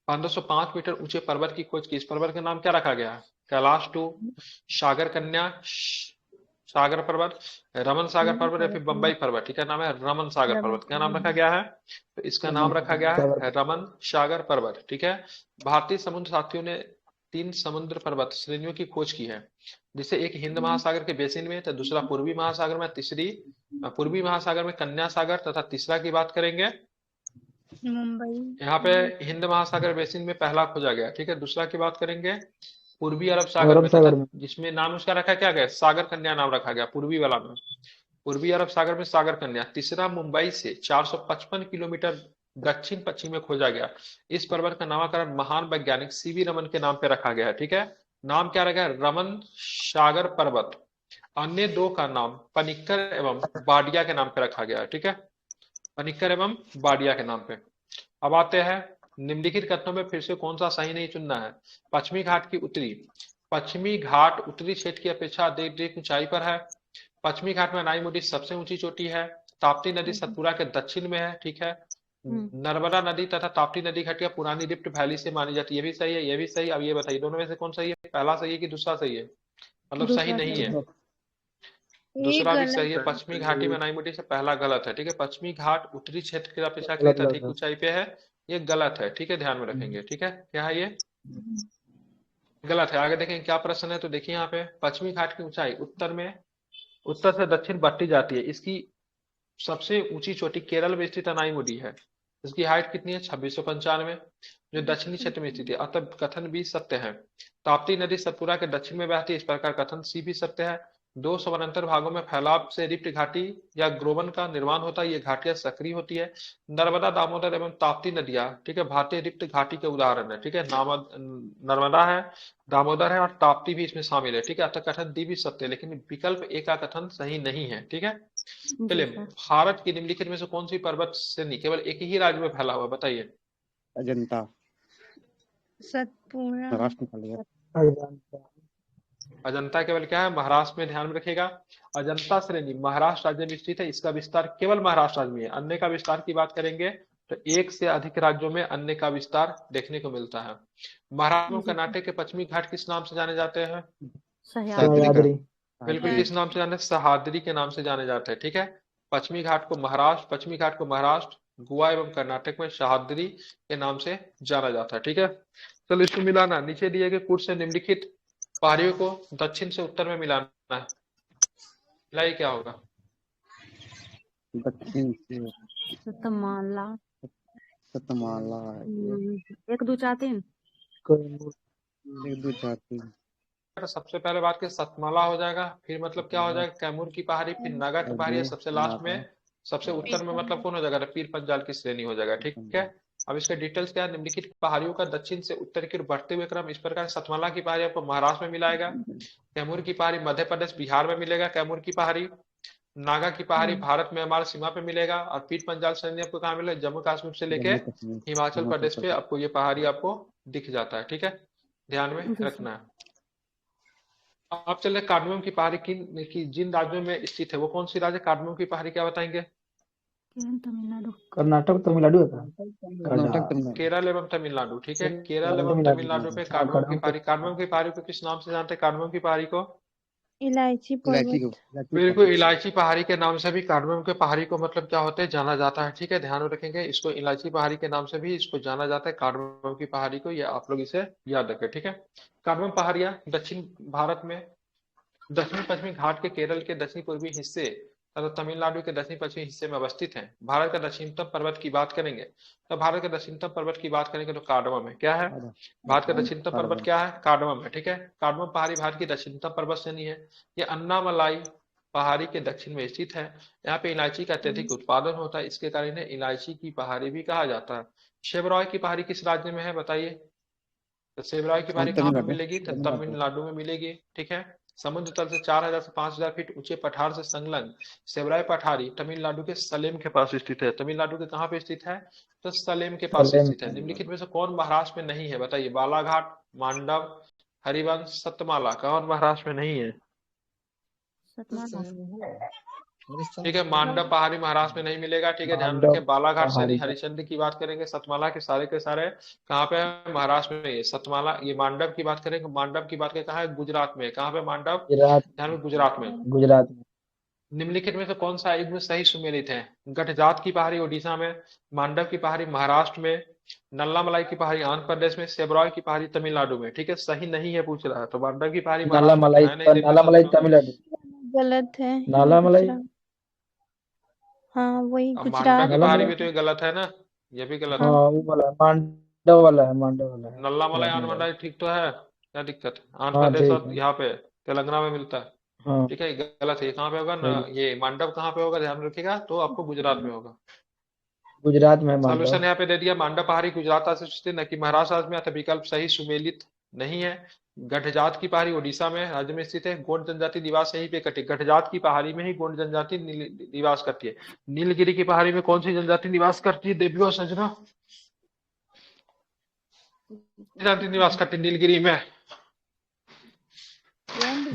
1505 मीटर ऊंचे पर्वत की खोज की। इस पर्वत का नाम क्या रखा गया है, कैलाश टू, सागर कन्या, सागर पर्वत, रमन सागर पर्वत, या फिर बंबई पर्वत। ठीक है, नाम है रमन सागर पर्वत। क्या नाम रखा गया है, तो इसका नाम रखा गया है रमन सागर पर्वत। ठीक है, भारतीय समुद्र साथियों ने 3 समुद्र पर्वत श्रेणियों की खोज की है, जिसे एक हिंद महासागर के बेसिन में, तो दूसरा पूर्वी महासागर में, तीसरी पूर्वी महासागर में कन्या सागर, तथा तीसरा की बात करेंगे मुंबई। यहाँ पे हिंद महासागर बेसिन में पहला खोजा गया। ठीक है, दूसरा की बात करेंगे पूर्वी अरब सागर अरब में, तथा सागर में। जिसमें नाम उसका रखा क्या गया, सागर कन्या नाम रखा गया, पूर्वी वाला में, पूर्वी अरब सागर में सागर कन्या। तीसरा मुंबई से 455 किलोमीटर दक्षिण पश्चिम में खोजा गया। इस पर्वत का नामकरण महान वैज्ञानिक सीवी रमन के नाम पे रखा गया है। ठीक है, नाम क्या रखा है, रमन सागर पर्वत। अन्य 2 का नाम पनिक्कर एवं बाडिया के नाम पे रखा गया है। ठीक है, पनिक्कर एवं बाडिया के नाम पे। अब आते हैं निम्नलिखित कथनों में फिर से कौन सा सही नहीं चुनना है। पश्चिमी घाट उत्तरी क्षेत्र की अपेक्षा अधिक ऊंचाई पर है। पश्चिमी घाट में नाईमुडी सबसे ऊंची चोटी है। ताप्ती नदी सतपुरा के दक्षिण में है। ठीक है, नर्मदा नदी तथा ताप्ती नदी घाटियां पुरानी रिफ्ट वैली से मानी जाती है। ये भी सही है, ये भी सही। अब ये बताइए दोनों में से कौन सही है, पहला सही है कि दूसरा सही है, मतलब सही नहीं है। दूसरा भी सही है, पश्चिमी घाटी में नाईमुडी से पहला गलत है। ठीक है, पश्चिमी घाट उत्तरी क्षेत्र की अपेक्षा अधिक ऊंचाई पे है, ये गलत है। ठीक है, ध्यान में रखेंगे। ठीक है, क्या है ये, गलत है। आगे देखें क्या प्रश्न है, तो देखिए यहाँ पे पश्चिमी घाट की ऊंचाई उत्तर में उत्तर से दक्षिण बढ़ती जाती है। इसकी सबसे ऊंची चोटी केरल में स्थित अनाईमुडी है। इसकी हाइट कितनी है? 2695, जो दक्षिणी क्षेत्र में स्थित है। अतः कथन बी सत्य है। ताप्ती नदी सतपुरा के दक्षिण में बहती है, इस प्रकार कथन सी भी सत्य है। दो समानांतर भागों में फैलाव से रिक्त घाटी या ग्रोवन का निर्माण होता है, ये घाटियां सक्रिय होती है। नर्मदा, दामोदर एवं ताप्ती नदियां, ठीक है, भारतीय रिक्त घाटी के उदाहरण है, ठीक है। नर्मदा है, दामोदर है और ताप्ती भी इसमें शामिल है, ठीक है। अतः कथन डी भी सत्य है, लेकिन विकल्प ए का कथन सही नहीं है, ठीक है। जी चलिए, सर। भारत की निम्नलिखित में से कौन सी पर्वत श्रेणी केवल एक ही राज्य में फैला हुआ है? बताइए। अजंता। सतपुरा। महाराष्ट्र में फैली है। अजंता। अजंता केवल क्या है? महाराष्ट्र में, ध्यान में रखिएगा। अजंता श्रेणी महाराष्ट्र राज्य में स्थित है। इसका विस्तार केवल महाराष्ट्र राज्य में है। अन्य का विस्तार की बात करेंगे तो एक से अधिक राज्यों में अन्य का विस्तार देखने को मिलता है। महाराष्ट्र में जी सर। कर्नाटक के पश्चिमी घाट किस नाम से जाने जाते हैं? सह्याद्री। सह्याद्री। बिल्कुल, किस नाम से जाने? सह्याद्री के नाम से जाने जाते हैं, ठीक है। पश्चिमी घाट को महाराष्ट्र, गोवा एवं कर्नाटक में सह्याद्री के नाम से जाना जाता है, ठीक है। चलो, इसको मिलाना, नीचे दिए गए कूट से निम्नलिखित पहाड़ियों को दक्षिण से उत्तर में मिलाना है। मिलाइए, क्या होगा? दक्षिण से सतमाला। सतमाला, 1 2 4 3। कैमूर। 1 2 4 3। तो सबसे पहले बात की सतमाला हो जाएगा, फिर मतलब क्या हो जाएगा? कैमूर की पहाड़ी, फिर नागा की पहाड़ी है, सबसे लास्ट में सबसे उत्तर में मतलब कौन हो जाएगा? पीर पंजाल की श्रेणी हो जाएगा, ठीक है। अब इसके डिटेल्स क्या है? निम्नलिखित पहाड़ियों का दक्षिण से उत्तर की ओर बढ़ते हुए क्रम इस प्रकार। सतमाला की पहाड़ी आपको महाराष्ट्र में मिलाएगा, कैमूर की पहाड़ी मध्य प्रदेश बिहार में मिलेगा, कैमूर की पहाड़ी नागा की पहाड़ी भारत म्यांमार सीमा पे मिलेगा, और पीर पंजाल श्रेणी आपको कहाँ मिलेगा? जम्मू कश्मीर से लेके हिमाचल प्रदेश पे आपको ये पहाड़ी आपको दिख जाता है, ठीक है। ध्यान में जी सर। रखना है। अब चले कार्डमम की पहाड़ी जिन राज्यों में स्थित है, वो कौन सी राज्य? कार्डमम की पहाड़ी क्या बताएंगे? केरल, तमिलनाडु। कर्नाटक तमिलनाडु होता है। कर्नाटक तमिलनाडु। केरल एवं तमिलनाडु, ठीक है। केरल एवं तमिलनाडु पे कार्डमम की पहाड़ी। कार्डमम की पहाड़ी को किस नाम से जानते हैं? कार्डमम की पहाड़ी को इलायची इलायची को पर्वत। बिल्कुल, इलायची पहाड़ी के नाम से भी कार्डमम के पहाड़ी को मतलब क्या होते हैं? जाना जाता है, ठीक है। ध्यान में रखेंगे, इसको इलायची पहाड़ी के नाम से भी इसको जाना जाता है, कार्डमम की पहाड़ी को। ये आप लोग इसे याद रखें, ठीक है। कार्डमम पहाड़ियां दक्षिण भारत में दक्षिण पश्चिमी घाट के केरल के दक्षिण पूर्वी हिस्से तथा तमिलनाडु के दक्षिण पश्चिमी हिस्से में अवस्थित हैं। भारत का दक्षिणतम पर्वत की बात करेंगे तो भारत के दक्षिणतम पर्वत की बात करेंगे तो कार्डमम है। क्या है? भारत का दक्षिणतम पर्वत क्या है? कार्डमम है, ठीक है। कार्डमम पहाड़ी भारत की दक्षिणतम पर्वत श्रेणी है। ये अन्नामलाई पहाड़ी के दक्षिण में स्थित है। यहाँ पे इलायची का अत्यधिक उत्पादन होता है, इसके कारण इन्हें इलायची की पहाड़ी भी कहा जाता है। शेवरॉय की पहाड़ी किस राज्य में है? बताइए। तो शेवरॉय की पहाड़ी कहाँ पे मिलेगी? तो तमिलनाडु में मिलेगी, ठीक है। समुद्र तल से 4000 से 5000 फीट ऊंचे पठार से संलग्न शेवराय पठारी तमिलनाडु के सलेम के पास स्थित है। तमिलनाडु के कहाँ पे स्थित है? तो सलेम के पास सलेम। स्थित है। निम्नलिखित में से कौन महाराष्ट्र में नहीं है? बताइए। बालाघाट, मांडव, हरिवंश, सतमाला, कौन महाराष्ट्र में नहीं है? सतमाला। ठीक है, मांडव पहाड़ी महाराष्ट्र में नहीं मिलेगा, ठीक है। ध्यान मांडव रखें, बालाघाट श्रेणी पहाड़ी। हरिश्चंद्र की बात करेंगे, सतमाला के सारे कहाँ पे है? महाराष्ट्र में। ये सतमाला, ये मांडव की बात करेंगे, मांडव की बात करें कहाँ है? गुजरात में। कहाँ पे मांडव? गुजरात। ध्यान में, गुजरात में। गुजरात में। निम्नलिखित में से कौन सा युग्म सही सुमेलित है? गठजात की पहाड़ी ओडिशा में, मांडव की पहाड़ी महाराष्ट्र में, नल्लामलाई की पहाड़ी आंध्र प्रदेश में, सेबरॉय की पहाड़ी तमिलनाडु में, ठीक है। सही नहीं है पूछ रहा है, तो मांडव की पहाड़ी महाराष्ट्र में है नहीं, नालामलाई तमिलनाडु। गलत है। नालामलाई। गुजरात। हाँ वही अब गुजरात। मांडव की पहाड़ी भी तो ये गलत है ना, ये भी गलत हाँ, है। वो वाला है, मांडव वाला है, मांडव वाला है। नल्लामलाई आंध्र प्रदेश ठीक तो है, क्या दिक्कत है? आंध्र हाँ, प्रदेश ठीक और है। यहाँ पे तेलंगाना में मिलता है, हाँ, ठीक है। ये गलत है, ये कहाँ पे होगा ना? ये मांडव कहाँ पे होगा? ध्यान रखिएगा, तो आपको गुजरात में होगा। गुजरात में है मांडव। सोल्यूशन यहाँ पे दे दिया, मांडव पहाड़ी गुजरात राज्य में स्थित न कि महाराष्ट्र राज्य में, अतः विकल्प सही सुमेलित नहीं है। गठजात की पहाड़ी ओडिशा में राज्य में स्थित है। गोंड जनजाति निवास यहीं पे करती है। गठजात की पहाड़ी में ही गोंड जनजाति निवास करती है। नीलगिरी की पहाड़ी में कौन सी जनजाति निवास करती है? देवी और संजना जनजाति निवास करती है नीलगिरी में।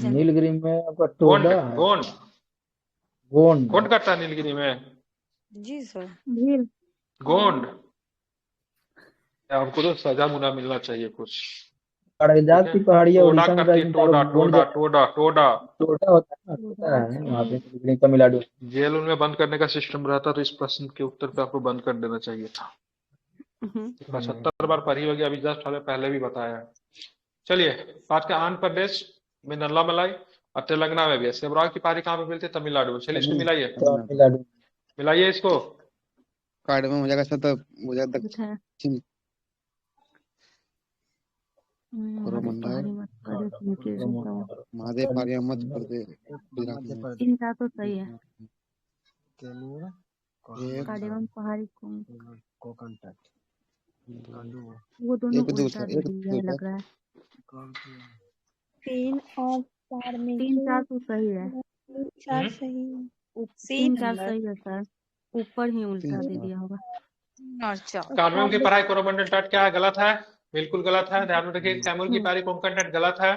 नीलगिरी में आपका गोंड टोडा है। गोंड गोंड। गोंड करता है नीलगिरी में, जी सर। भील। गोंड। हमको तो सजा मुना मिलना चाहिए कुछ। गठजात की पहाड़ियाँ टोडा उड़ीसा में करती है, राजनीति टोडा गोंड टोडा टोडा टोडा टोडा होता है ना, टोडा है वहाँ पे नीलगिरी तमिलनाडु। जेल उनमें बंद करने का सिस्टम रहता, तो इस प्रश्न के उत्तर पे आपको बंद कर देना चाहिए था। 75 बार पढ़ी होगी, अभी जस्ट हमें पहले भी बताया है। चलिए, बात का आंध्र प्रदेश में नल्लामलाई और तेलंगाना में भी है। सेबराव की पहाड़ी कहाँ पे मिलती है? तमिलनाडु में। चलिए इसको मिलाइए, तमिलनाडु तमिलनाडु। मिलाइए इसको। कार्डमम हो जाएगा सत हो जाएगा कुछ है दक्षिण महादेव कोरोमंडल पहाड़ी मध्य प्रदेश में के बताओ। महादेव पहाड़ी मध्य प्रदेश गुजरात में तीन चार तो सही है। एक कार्डेमम पहाड़ी को कोकण तट, वो दोनों एक उल्टा दे एक दिया है लग रहा है। 3 और 4 में 3 से 4 तो सही है। 4 सही है। सी 3 4 नंबर सही है सर, ऊपर ही उल्टा दे 3 दिया होगा। और 4 कानून की पढ़ाई कोरोमंडल तट क्या है? गलत है, बिल्कुल गलत है। ध्यान में रखिए, कैमूर की पहाड़ी कोंकण तट गलत है।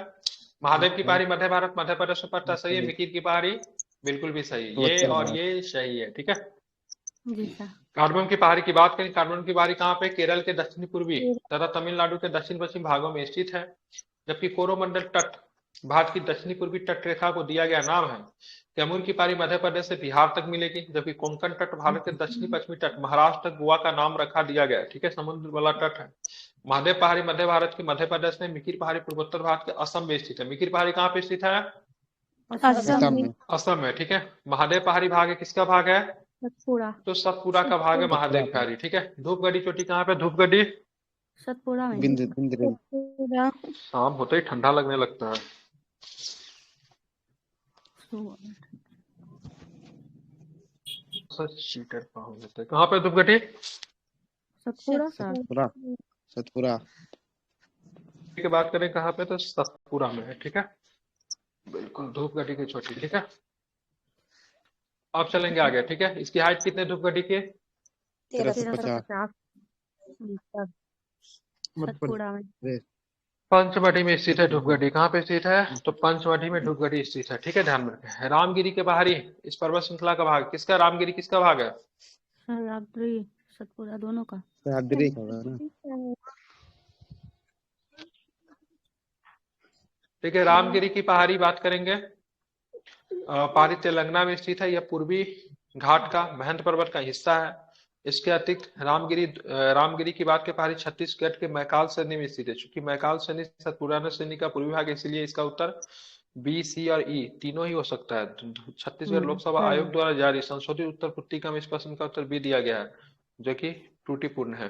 महादेव की पहाड़ी मध्य भारत मध्य प्रदेश में पड़ता, सही है। मिकिर की पहाड़ी बिल्कुल भी सही है। ये और ये सही है, ठीक है। जी सर। कार्डमम की पहाड़ी की बात करें, कार्डमम की पहाड़ी कहाँ पे? केरल के दक्षिणी पूर्वी तथा तमिलनाडु के दक्षिण पश्चिम भागों में स्थित है। जबकि कोरोमंडल तट भारत की दक्षिणी पूर्वी तट रेखा को दिया गया नाम है। कैमूर की पहाड़ी मध्य प्रदेश से बिहार तक मिलेगी, जबकि कोंकण तट भारत के दक्षिणी पश्चिमी तट महाराष्ट्र तक गोवा का नाम रखा दिया गया है, ठीक है। समुद्र वाला तट है। महादेव पहाड़ी मध्य भारत के मध्य प्रदेश में, मिकिर पहाड़ी पूर्वोत्तर भारत के असम में स्थित है। मिकिर पहाड़ी कहाँ पे स्थित है? असम में असम में, ठीक है। महादेव पहाड़ी भाग है, किसका भाग है? सतपुड़ा तो सतपुरा का भाग है महादेव पहाड़ी, ठीक है। धूपगढ़ी चोटी कहाँ पे? धूपगढ़ी सतपुड़ा में बिंद बिंद रेंज पूरा शाम होते ही ठंडा लगने लगता है। चीटर पाओ लेते हैं। कहाँ पे धूपगढ़ी? सतपुड़ा सर। सतपुरा सतपुरा की बात करें कहाँ पे, तो सतपुरा में है, ठीक है। बिल्कुल धूपगढ़ी की चोटी, ठीक है। अब चलेंगे आगे, ठीक है। इसकी हाइट कितने धूपगढ़ी की? 1350 1350 मीटर सतपुड़ा में। पंचमढ़ी में स्थित है धूपगढ़ी। कहाँ पे स्थित है? तो पंचमढ़ी में धूपगढ़ी स्थित है, ठीक है। ध्यान में रखें। रामगिरी के बाहरी इस पर्वत श्रृंखला का भाग किसका? रामगिरी किसका भाग है? सह्याद्री सतपुड़ा दोनों का। सह्याद्री होगा ना। ठीक है। रामगिरी की पहाड़ी बात करेंगे। पहाड़ी तेलंगाना में स्थित है। यह पूर्वी घाट का महंत पर्वत का हिस्सा है। इसके अतिरिक्त रामगिरी की बात के पहाड़ी छत्तीसगढ़ के मैकाल श्रेणी में स्थित है। चूंकि मैकाल श्रेणी सतपुरा श्रेणी का पूर्वी भाग है, इसलिए इसका उत्तर बी, सी और ई तीनों ही हो सकता है। छत्तीसगढ़ लोकसभा सही आयोग द्वारा जारी संशोधित उत्तर पुस्तिका में इस प्रश्न का उत्तर बी दिया गया है, जो कि त्रुटिपूर्ण है।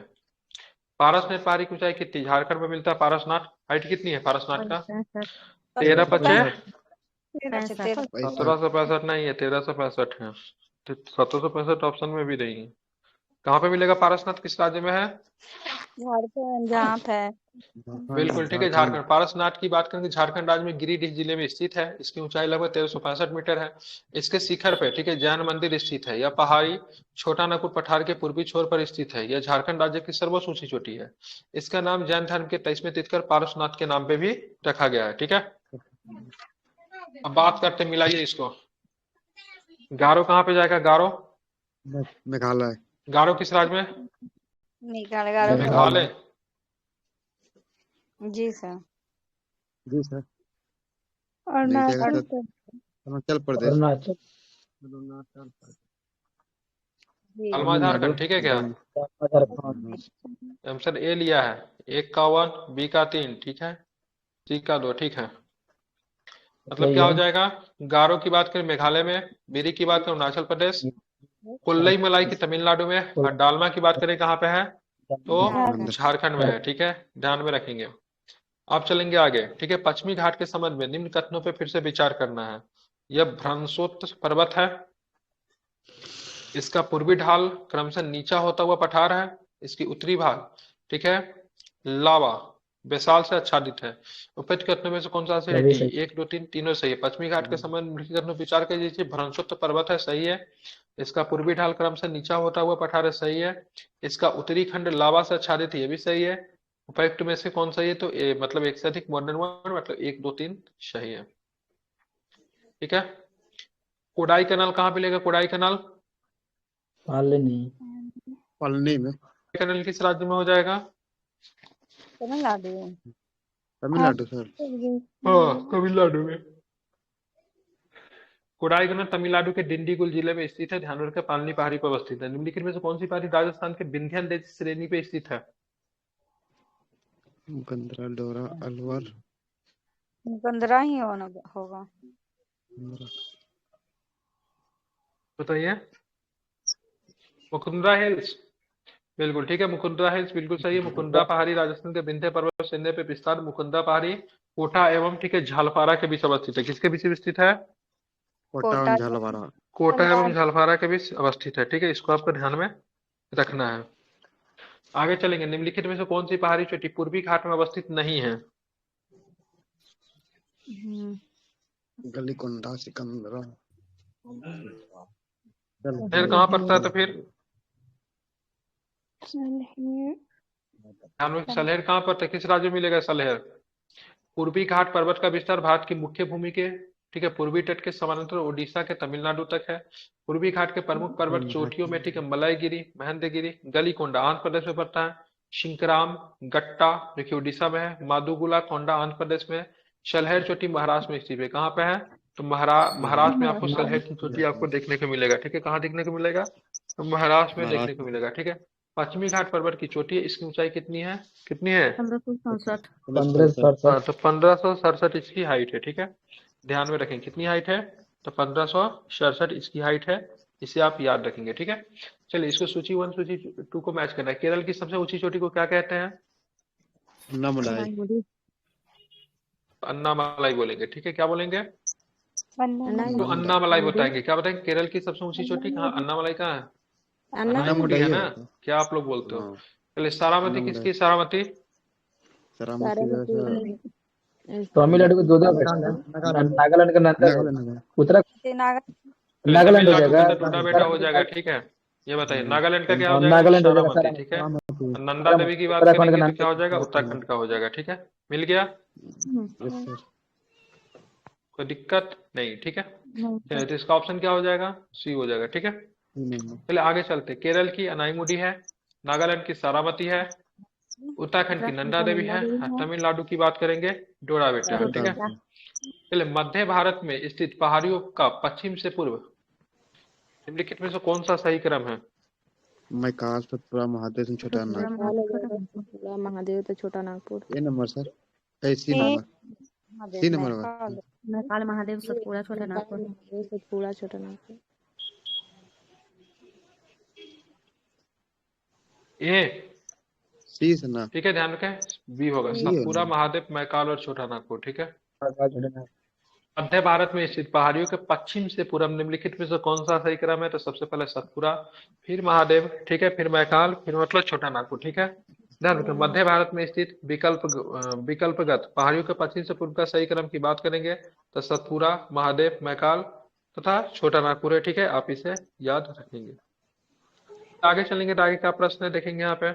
पारसनाथ पहाड़ी की ऊंचाई कितनी? झारखंड में मिलता है पारसनाथ। हाइट कितनी है पारसनाथ का? 13 पचे 1765 नहीं है, 1365 है। 1765 ऑप्शन में भी नहीं है। कहाँ पे मिलेगा पारसनाथ? किस राज्य में है? झारखंड जहाँ है बिल्कुल ठीक है, झारखंड। पारसनाथ की बात करें तो झारखंड राज्य में गिरिडीह जिले में स्थित है। इसकी ऊंचाई लगभग 1365 मीटर है। इसके शिखर पे, ठीक है, जैन मंदिर स्थित है। यह पहाड़ी छोटा नागपुर पठार के पूर्वी छोर पर स्थित है। यह झारखंड राज्य की सर्वोच्च ऊंची चोटी है। इसका नाम जैन धर्म के 23वें तीर्थंकर पारसनाथ के नाम पे भी रखा गया है, ठीक है। अब बात करते हैं, मिलाइए इसको। गारो कहाँ पे जाएगा? गारो मेघालय गारो किस राज्य में? मेघालय मेघालय। जी सर। जी सर अरुणाचल अरुणाचल प्रदेश अरुणाचल अलमा झारखंड, ठीक है क्या? आंसर ए लिया है। एक का 1, बी का 3, ठीक है, सी का 2, ठीक है। मतलब क्या हो जाएगा? गारो की बात करें मेघालय में, बिरी की बात करें अरुणाचल प्रदेश, कुल्लई मलाई की तमिलनाडु में, और डालमा की बात करें कहाँ पे है? तो झारखंड में है, ठीक है। ध्यान में रखेंगे। अब चलेंगे आगे, ठीक है। पश्चिमी घाट के संबंध में निम्न कथनों पे फिर से विचार करना है। यह भ्रंशोत्तर पर्वत है। इसका पूर्वी ढाल क्रमशः नीचा होता हुआ पठार है। इसकी उत्तरी भाग, ठीक है, लावा बेसाल से आच्छादित है। उपयुक्त कथनों में से कौन सा सही है? डी, 1, 2, 3 तीनों सही है। पश्चिमी घाट के संबंध में कथनों विचार कर लीजिए। भ्रंशोत्तर पर्वत है, सही है। इसका पूर्वी ढाल क्रमशः नीचा होता हुआ पठार है, सही है। इसका उत्तरी खंड लावा से आच्छादित है, ये भी सही है। उपयुक्त में से कौन सही है? तो मतलब एक से अधिक मोर देन वन, मतलब 1, 2, 3 सही है, ठीक है। कोडाई कनाल कहाँ मिलेगा? कोडाई कनाल पलनी में कनाल किस राज्य में हो जाएगा? तमिलनाडु तमिलनाडु सर हाँ, तमिलनाडु में। कोडाईकनाल तमिलनाडु के डिंडीगुल जिले में स्थित है। ध्यान रखें, पालनी पहाड़ी पर अवस्थित है। निम्नलिखित में से कौन सी पहाड़ी राजस्थान के विंध्याचल श्रेणी पे स्थित है? गंदरा डोरा अलवर गंदरा ही होगा। बताइए। मुकुंदरा हिल्स, बिल्कुल ठीक है, मुकुंदरा हिल्स बिल्कुल सही है। मुकुंदरा पहाड़ी राजस्थान के विंध्य पर्वत श्रेणी पे विस्तार मुकुंदरा पहाड़ी कोटा एवं ठीक है झालपारा के बीच अवस्थित है। किसके बीच स्थित है? कोटा कोटा झालावाड़। कोटा एवं झालवाड़। झालपारा के बीच अवस्थित है, ठीक है, इसको आपको ध्यान में रखना है। आगे चलेंगे, निम्नलिखित में से कौन सी पहाड़ी चोटी पूर्वी घाट में अवस्थित नहीं है? गलीकोंडा सिकंदरा। फिर कहाँ पड़ता है तो फिर सलहेड़ ध्यान में, सलहेड़ कहाँ पड़ता है? किस राज्य में मिलेगा सलहेड़? पूर्वी घाट पर्वत का विस्तार भारत की मुख्य भूमि के ठीक है पूर्वी तट के समानांतर उड़ीसा के तमिलनाडु तक है। पूर्वी घाट के प्रमुख पर्वत चोटियों में ठीक है मलयगिरी, महेंद्रगिरी, गलीकोंडा आंध्र प्रदेश में पड़ता है। शिंकराम गट्टा जो कि उड़ीसा में है। मादुगुला कोंडा आंध्र प्रदेश में। सलहेड़ चोटी महाराष्ट्र में स्थित है। कहाँ पे है? तो महाराष्ट्र में आपको सलहेड़ की चोटी आपको देखने को मिलेगा, ठीक है। कहाँ देखने को मिलेगा? तो महाराष्ट्र में देखने को मिलेगा, ठीक है। पश्चिमी घाट पर्वत की चोटी है, इसकी ऊंचाई कितनी है? कितनी है? 1567। 1567। हाँ, तो 1567 इसकी हाइट है, ठीक है। ध्यान में रखें कितनी हाइट है? तो 1567 इसकी हाइट है, इसे आप याद रखेंगे, ठीक है। चलिए इसको सूची 1 सूची 2 को मैच करना है। केरल की सबसे ऊंची चोटी को क्या कहते हैं? अन्नामलाई। अनाईमुडी। अन्नामलाई बोलेंगे, ठीक है। क्या बोलेंगे? तो अन्नामलाई। अन्नामलाई बताएंगे। क्या बताएंगे? केरल की सबसे ऊंची चोटी कहाँ? अन्नामलाई कहाँ है? अनाईमुडी अन्नामुडाई है है ना? तो। क्या आप लोग बोलते हो? हाँ, चलिए सारामती अन्नामुडाई। किसकी? सारामती सरामती तमिलनाडु को जोधा बेटा है, नागालैंड का नंदा है, नागालैंड। उत्तराखंड नागा नागालैंड हो तमिलनाडु का जाएगा, तो टूटा बेटा हो जाएगा, ठीक है। ये बताइए नागालैंड का क्या हो और जाएगा? नागालैंड हो जाएगा सारामती, ठीक है। सारामती। और नंदा देवी की बात उत्तराखंड का करेंगे तो नाम क्या हो जाएगा? उत्तराखंड का हो जाएगा, ठीक है। मिल गया? कोई दिक्कत नहीं, ठीक है। चलिए तो इसका ऑप्शन क्या हो जाएगा? सी हो जाएगा, ठीक है। चलिए आगे चलते। केरल की अनाईमुडी है, नागालैंड की सारामती है, उत्तराखंड की नंदा देवी है, तमिलनाडु की बात करेंगे डोरा बेटा है, ठीक है। चलिए मध्य भारत में स्थित पहाड़ियों का पश्चिम से पूर्व निम्नलिखित में से कौन सा सही क्रम है? मैकाल सतपुरा महादेव सिंह छोटा पूरा महादेव तो छोटा नागपुर। ये number sir C number C number Nepal Mahadev Satpura Chota Nagpur. Mahadev Satpura Chota Nagpur. ए सी से ना ठीक है, ध्यान रखें बी होगा। सतपुरा, महादेव, मैकाल और छोटा नागपुर, ठीक है। मध्य भारत में स्थित पहाड़ियों के पश्चिम से पूर्व निम्नलिखित में से कौन सा सही क्रम है? तो सबसे पहले सतपुरा, फिर महादेव, ठीक है, फिर मैकाल, फिर मतलब छोटा नागपुर, ठीक है। ध्यान रखें मध्य भारत में स्थित विकल्पगत पहाड़ियों के पश्चिम से पूर्व का सही क्रम की बात करेंगे तो सतपुरा, महादेव, मैकाल तथा छोटा नागपुर है, ठीक है। आप इसे याद रखेंगे। आगे चलेंगे तो आगे क्या प्रश्न है देखेंगे यहाँ पे।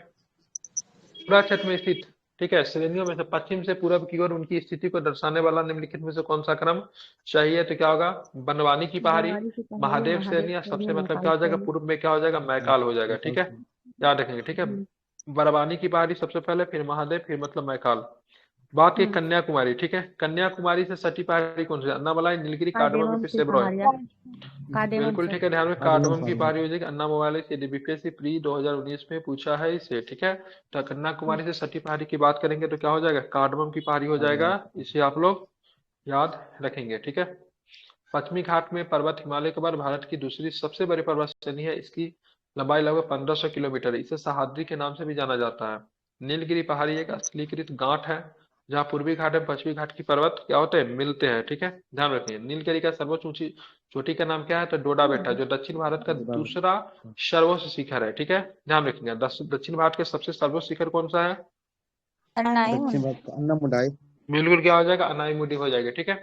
पूरा क्षेत्र में स्थित ठीक है श्रेणियों में से पश्चिम से पूरब की ओर उनकी स्थिति को दर्शाने वाला निम्नलिखित में से कौन सा क्रम चाहिए? तो क्या होगा? बनवानी की पहाड़ी, महादेव श्रेणी, सबसे मतलब क्या हो जाएगा? पूर्व में क्या हो जाएगा? मैकाल हो जाएगा, ठीक है। याद रखेंगे, ठीक है। बरवानी की पहाड़ी सबसे पहले, फिर महादेव, फिर मतलब मैकाल। बात की कन्याकुमारी, ठीक है। कन्याकुमारी से सटी पहाड़ी कौन सी? अन्नामलाई, नीलगिरी, कार्डमम, फिर सेबरॉय। बिल्कुल ठीक है, ध्यान में कार्डमम की पहाड़ी हो जाएगी। अन्नामलाई से बीपीएससी प्री 2019 में पूछा है इसे, ठीक है। तो कन्याकुमारी से सटी पहाड़ी की बात करेंगे तो क्या हो जाएगा? कार्डमम की पहाड़ी हो जाएगा, इसे आप लोग याद रखेंगे, ठीक है। पश्चिमी घाट में पर्वत हिमालय के बाद भारत की दूसरी सबसे बड़ी पर्वत श्रेणी है। इसकी लंबाई लगभग 1500 किलोमीटर है। इसे सह्याद्री के नाम से भी जाना जाता है। नीलगिरी पहाड़ी एक स्थलीकृत गांठ है जहाँ पूर्वी घाट एवं पश्चिमी घाट की पर्वत क्या होते हैं? मिलते हैं, ठीक है। ध्यान रखिए नीलगिरी का सर्वोच्च ऊंची चोटी का नाम क्या है? तो डोडा बेटा, जो दक्षिण भारत का दूसरा सर्वोच्च शिखर है, ठीक है। ध्यान रखिएगा दक्षिण भारत के सबसे सर्वोच्च शिखर कौन सा है? अन्नामुडाई। बिल्कुल क्या हो जाएगा? अनाईमुडी हो जाएगा, ठीक है।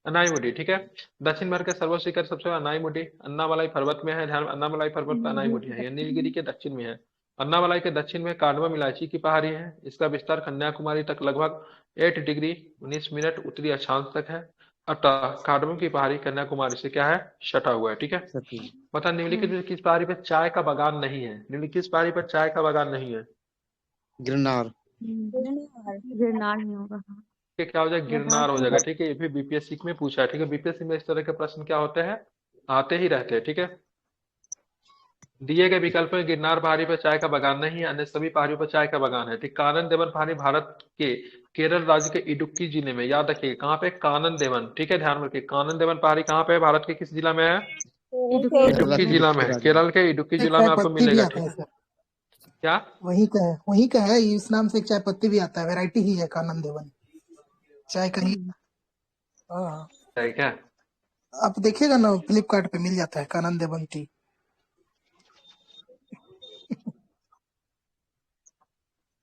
अनाईमुडी, ठीक है। दक्षिण भारत का सर्वोच्च शिखर सबसे अनाईमुडी अन्नामलाई पर्वत में है। ध्यान, अन्नामलाई पर्वत पर अनाईमुडी है, यह नीलगिरी के दक्षिण में है। अन्नामलाई के दक्षिण में कार्डमम इलायची की पहाड़ी है। इसका विस्तार कन्याकुमारी तक लगभग 8 डिग्री 19 मिनट उत्तरी अक्षांश तक है। अतः कार्डमम की पहाड़ी कन्याकुमारी से क्या है? सटा हुआ है, ठीक है। बता निम्नलिखित में किस पहाड़ी पर चाय का बागान नहीं है? निम्नलिखित किस पहाड़ी पर चाय का बागान नहीं है? गिरनार। गिरनार नहीं होगा। क्या हो जाएगा? गिरनार हो जाएगा, ठीक है। ये भी बीपीएससी में पूछा है, ठीक है। बीपीएससी में इस तरह के प्रश्न क्या होते हैं? आते ही रहते हैं, ठीक है। दिए गए विकल्प में गिरनार पहाड़ी पर चाय का बागान नहीं है, अन्य सभी पहाड़ियों पर चाय का बागान है। ठीक, कानन देवन पहाड़ी भारत के केरल राज्य के इडुक्की जिले में, याद रखिए कहाँ पे, कानन देवन, ठीक है, ध्यान रखिए कानन देवन पहाड़ी कहाँ पे है, भारत के किस जिला में है, इडुक्की केरल केरला इडुक्की के जिला में इडुक्की है, राज्य में। केरल के इडुक्की एक जिला चाय में आपको पत्ती भी मिलेगा, आता ठीक है है। सर, क्या, वहीं का है, इस नाम से एक चाय पत्ती भी आता है, वैरायटी ही है कानन देवन चाय कहीं। हाँ, है क्या, आप देखिएगा ना, फ्लिपकार्ट पे मिल जाता है कानन देवन टी।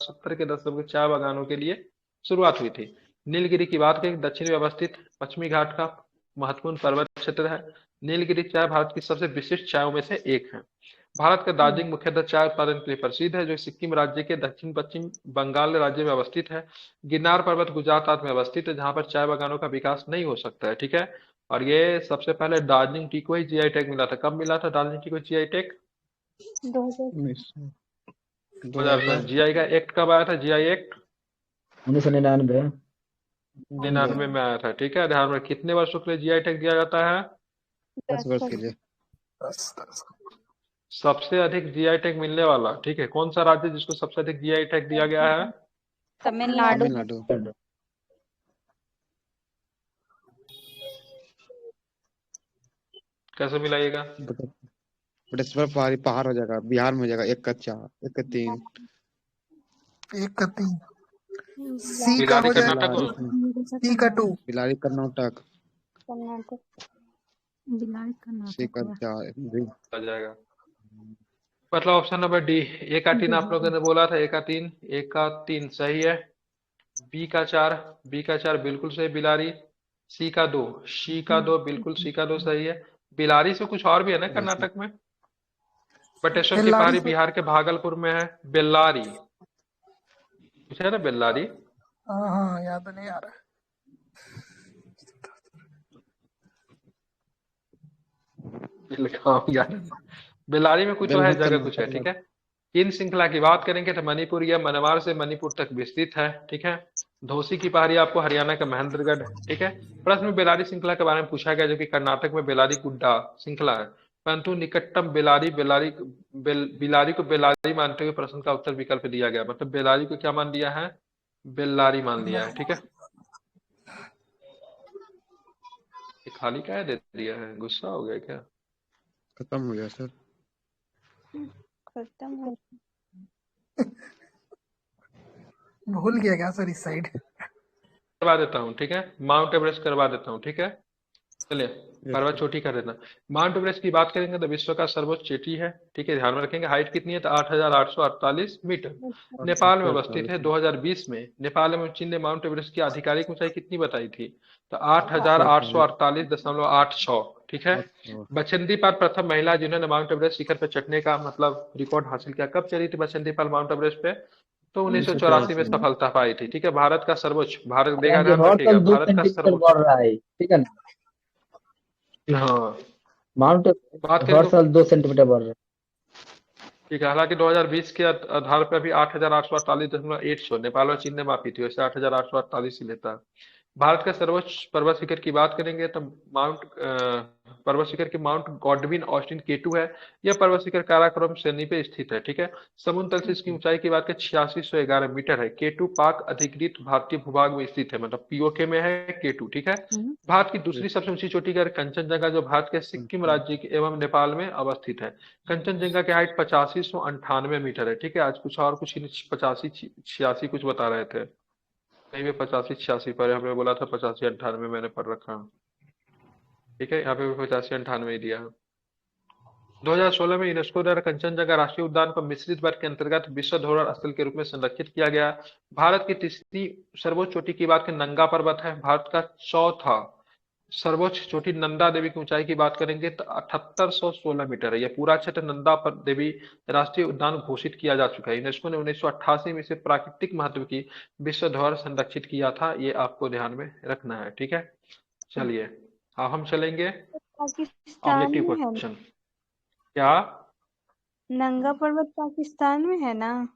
70 के दशक के चाय बागानों के लिए शुरुआत हुई थी। नीलगिरी की बात करें, दक्षिण में अवस्थित पश्चिमी घाट का महत्वपूर्ण पर्वत क्षेत्र है। नीलगिरी चाय भारत की सबसे विशिष्ट चायों में से एक है। भारत का दार्जिलिंग मुख्यतः चाय उत्पादन के लिए प्रसिद्ध है, जो सिक्किम राज्य के दक्षिण पश्चिम बंगाल राज्य में अवस्थित है। गिरनार पर्वत गुजरात राज्य में अवस्थित है, जहां पर चाय बागानों का विकास नहीं हो सकता है, ठीक है। और ये सबसे पहले दार्जिलिंग टी को ही जीआई टैग मिला था। कब मिला था दार्जिलिंग टी को जीआई टैग? 2000 2000। जीआई का एक्ट कब आया था, जीआई एक्ट? 1999। 99 में आया था, ठीक है। ध्यान में, कितने वर्षों के लिए जीआई टैग दिया जाता है? 10 वर्ष के लिए। सबसे अधिक जीआई टैग मिलने वाला, ठीक है, कौन सा राज्य जिसको सबसे अधिक जीआई टैग दिया गया है? तमिलनाडु। तमिलनाडु। कैसे मिलाइएगा? बट इस बार पहाड़ हो जाएगा, बिहार में हो जाएगा। एक का 4, एक का 3। एक का 3, सी का बिलारी हो जाएगा, कर्नाटक हो? सी का 2, बिलारी कर्नाटक, कर्नाटक। बिलारी सी का कर्नाटक 4। आ जाएगा, मतलब ऑप्शन नंबर डी। ए का 3 आप लोगों ने बोला था, ए का 3, ए का 3 सही है। बी का 4, बी का 4 बिल्कुल सही, बिलारी। सी का 2, सी का 2 बिल्कुल, सी का 2 सही है। बिलारी से कुछ और भी है ना कर्नाटक में? बटेश्वर की बेल्लारी पहाड़ी से। बिहार के भागलपुर में है। बेल्लारी, कुछ है ना बेल्लारी? हाँ हाँ, याद नहीं आ रहा। लिखा हूं यार, बेल्लारी में कुछ तो है, बेलहर जगह कुछ है, कर्नाटक। ठीक है। इन श्रृंखला की बात करेंगे तो मणिपुर या मनवार से मणिपुर तक विस्तृत है, ठीक है। धोसी की पहाड़ी आपको हरियाणा का महेंद्रगढ़, ठीक है। प्रश्न में बेलारी श्रृंखला के बारे में पूछा गया, जो कि कर्नाटक में बेलारी गुड्डा श्रृंखला है, परंतु निकटतम बिलारी को बेलारी मानते हुए प्रश्न का उत्तर विकल्प दिया गया, मतलब बेलारी को क्या मान लिया है, बेल्लारी मान लिया है, ठीक है। ये खाली क्या दे दिया है, गुस्सा हो गया क्या? खत्म हो गया सर। खत्म हो भूल गया क्या सर इस साइड? करवा देता हूँ, ठीक है, माउंट एवरेस्ट करवा देता हूँ, ठीक है। चलिए, पर्वत चोटी कर देना। माउंट एवरेस्ट की बात करेंगे तो विश्व का सर्वोच्च चोटी है, ठीक है, ध्यान में रखेंगे। हाइट कितनी है तो 8,848 मीटर, नेपाल में अवस्थित है। 2020 में नेपाल में चीन ने माउंट एवरेस्ट की आधिकारिक ऊंचाई कितनी बताई थी, तो 8,848.86, ठीक है। बछेंद्री पाल प्रथम महिला जिन्होंने माउंट एवरेस्ट शिखर पर चढ़ने का मतलब रिकॉर्ड हासिल किया। कब चढ़ी थी बछेंद्री पाल माउंट एवरेस्ट पे, तो 1984 में सफलता पाई थी, ठीक है। भारत का सर्वोच्च, भारत देखा, ध्यान हर रखिएगा, साल 2 भारत का सेंटीमीटर सर्वोच्च, बढ़ रहा है, ठीक है ना। हाँ, माउंट बात करें हर तो साल 2 सेंटीमीटर बढ़ रहा है। ठीक है। हालांकि 2020 के आधार पर अभी 8,848.86 नेपाल और चीन ने मापी थी, वैसे 8,848 ही लेता है। भारत का सर्वोच्च पर्वत शिखर की बात करेंगे तो पर्वत शिखर के माउंट गॉडविन ऑस्टिन केटू है। यह पर्वत शिखर काराकोरम श्रेणी पे स्थित है, ठीक है। समुद्र तल से इसकी ऊंचाई की बात करें 8611 मीटर है। केटू पाक अधिकृत भारतीय भूभाग में स्थित है, मतलब पीओके में है केटू, ठीक है। भारत की दूसरी सबसे ऊंची चोटी का कंचनजंगा, जो भारत के सिक्किम राज्य के एवं नेपाल में अवस्थित है। कंचनजंगा की हाइट 8598 मीटर है, ठीक है। आज कुछ और कुछ 85 86 कुछ बता रहे थे, कहीं पे 85 86 पर, हमने बोला था 85 98 मैंने पढ़ रखा है, ठीक है। यहाँ पे भी 85 98 ही दिया है। 2016 में यूनेस्को द्वारा कंचनजंगा राष्ट्रीय उद्यान को मिश्रित वर्ग के अंतर्गत विश्व धरोहर स्थल के रूप में संरक्षित किया गया। भारत की तीसरी सर्वोच्च चोटी की बात करें, नंगा पर्वत है, भारत का चौथा सर्वोच्च चोटी। नंदा देवी की ऊंचाई की बात करेंगे तो 7816 मीटर है। यह पूरा क्षेत्र नंदा देवी राष्ट्रीय उद्यान घोषित किया जा चुका है। यूनेस्को ने 1988 में इसे प्राकृतिक महत्व की विश्व धरोहर संरक्षित किया था, ये आपको ध्यान में रखना है, ठीक है। चलिए, अब हम चलेंगे पाकिस्तान ऑब्जेक्टिव में है। क्वेश्चन। क्या? नंगा पर्वत पाकिस्तान में है ना?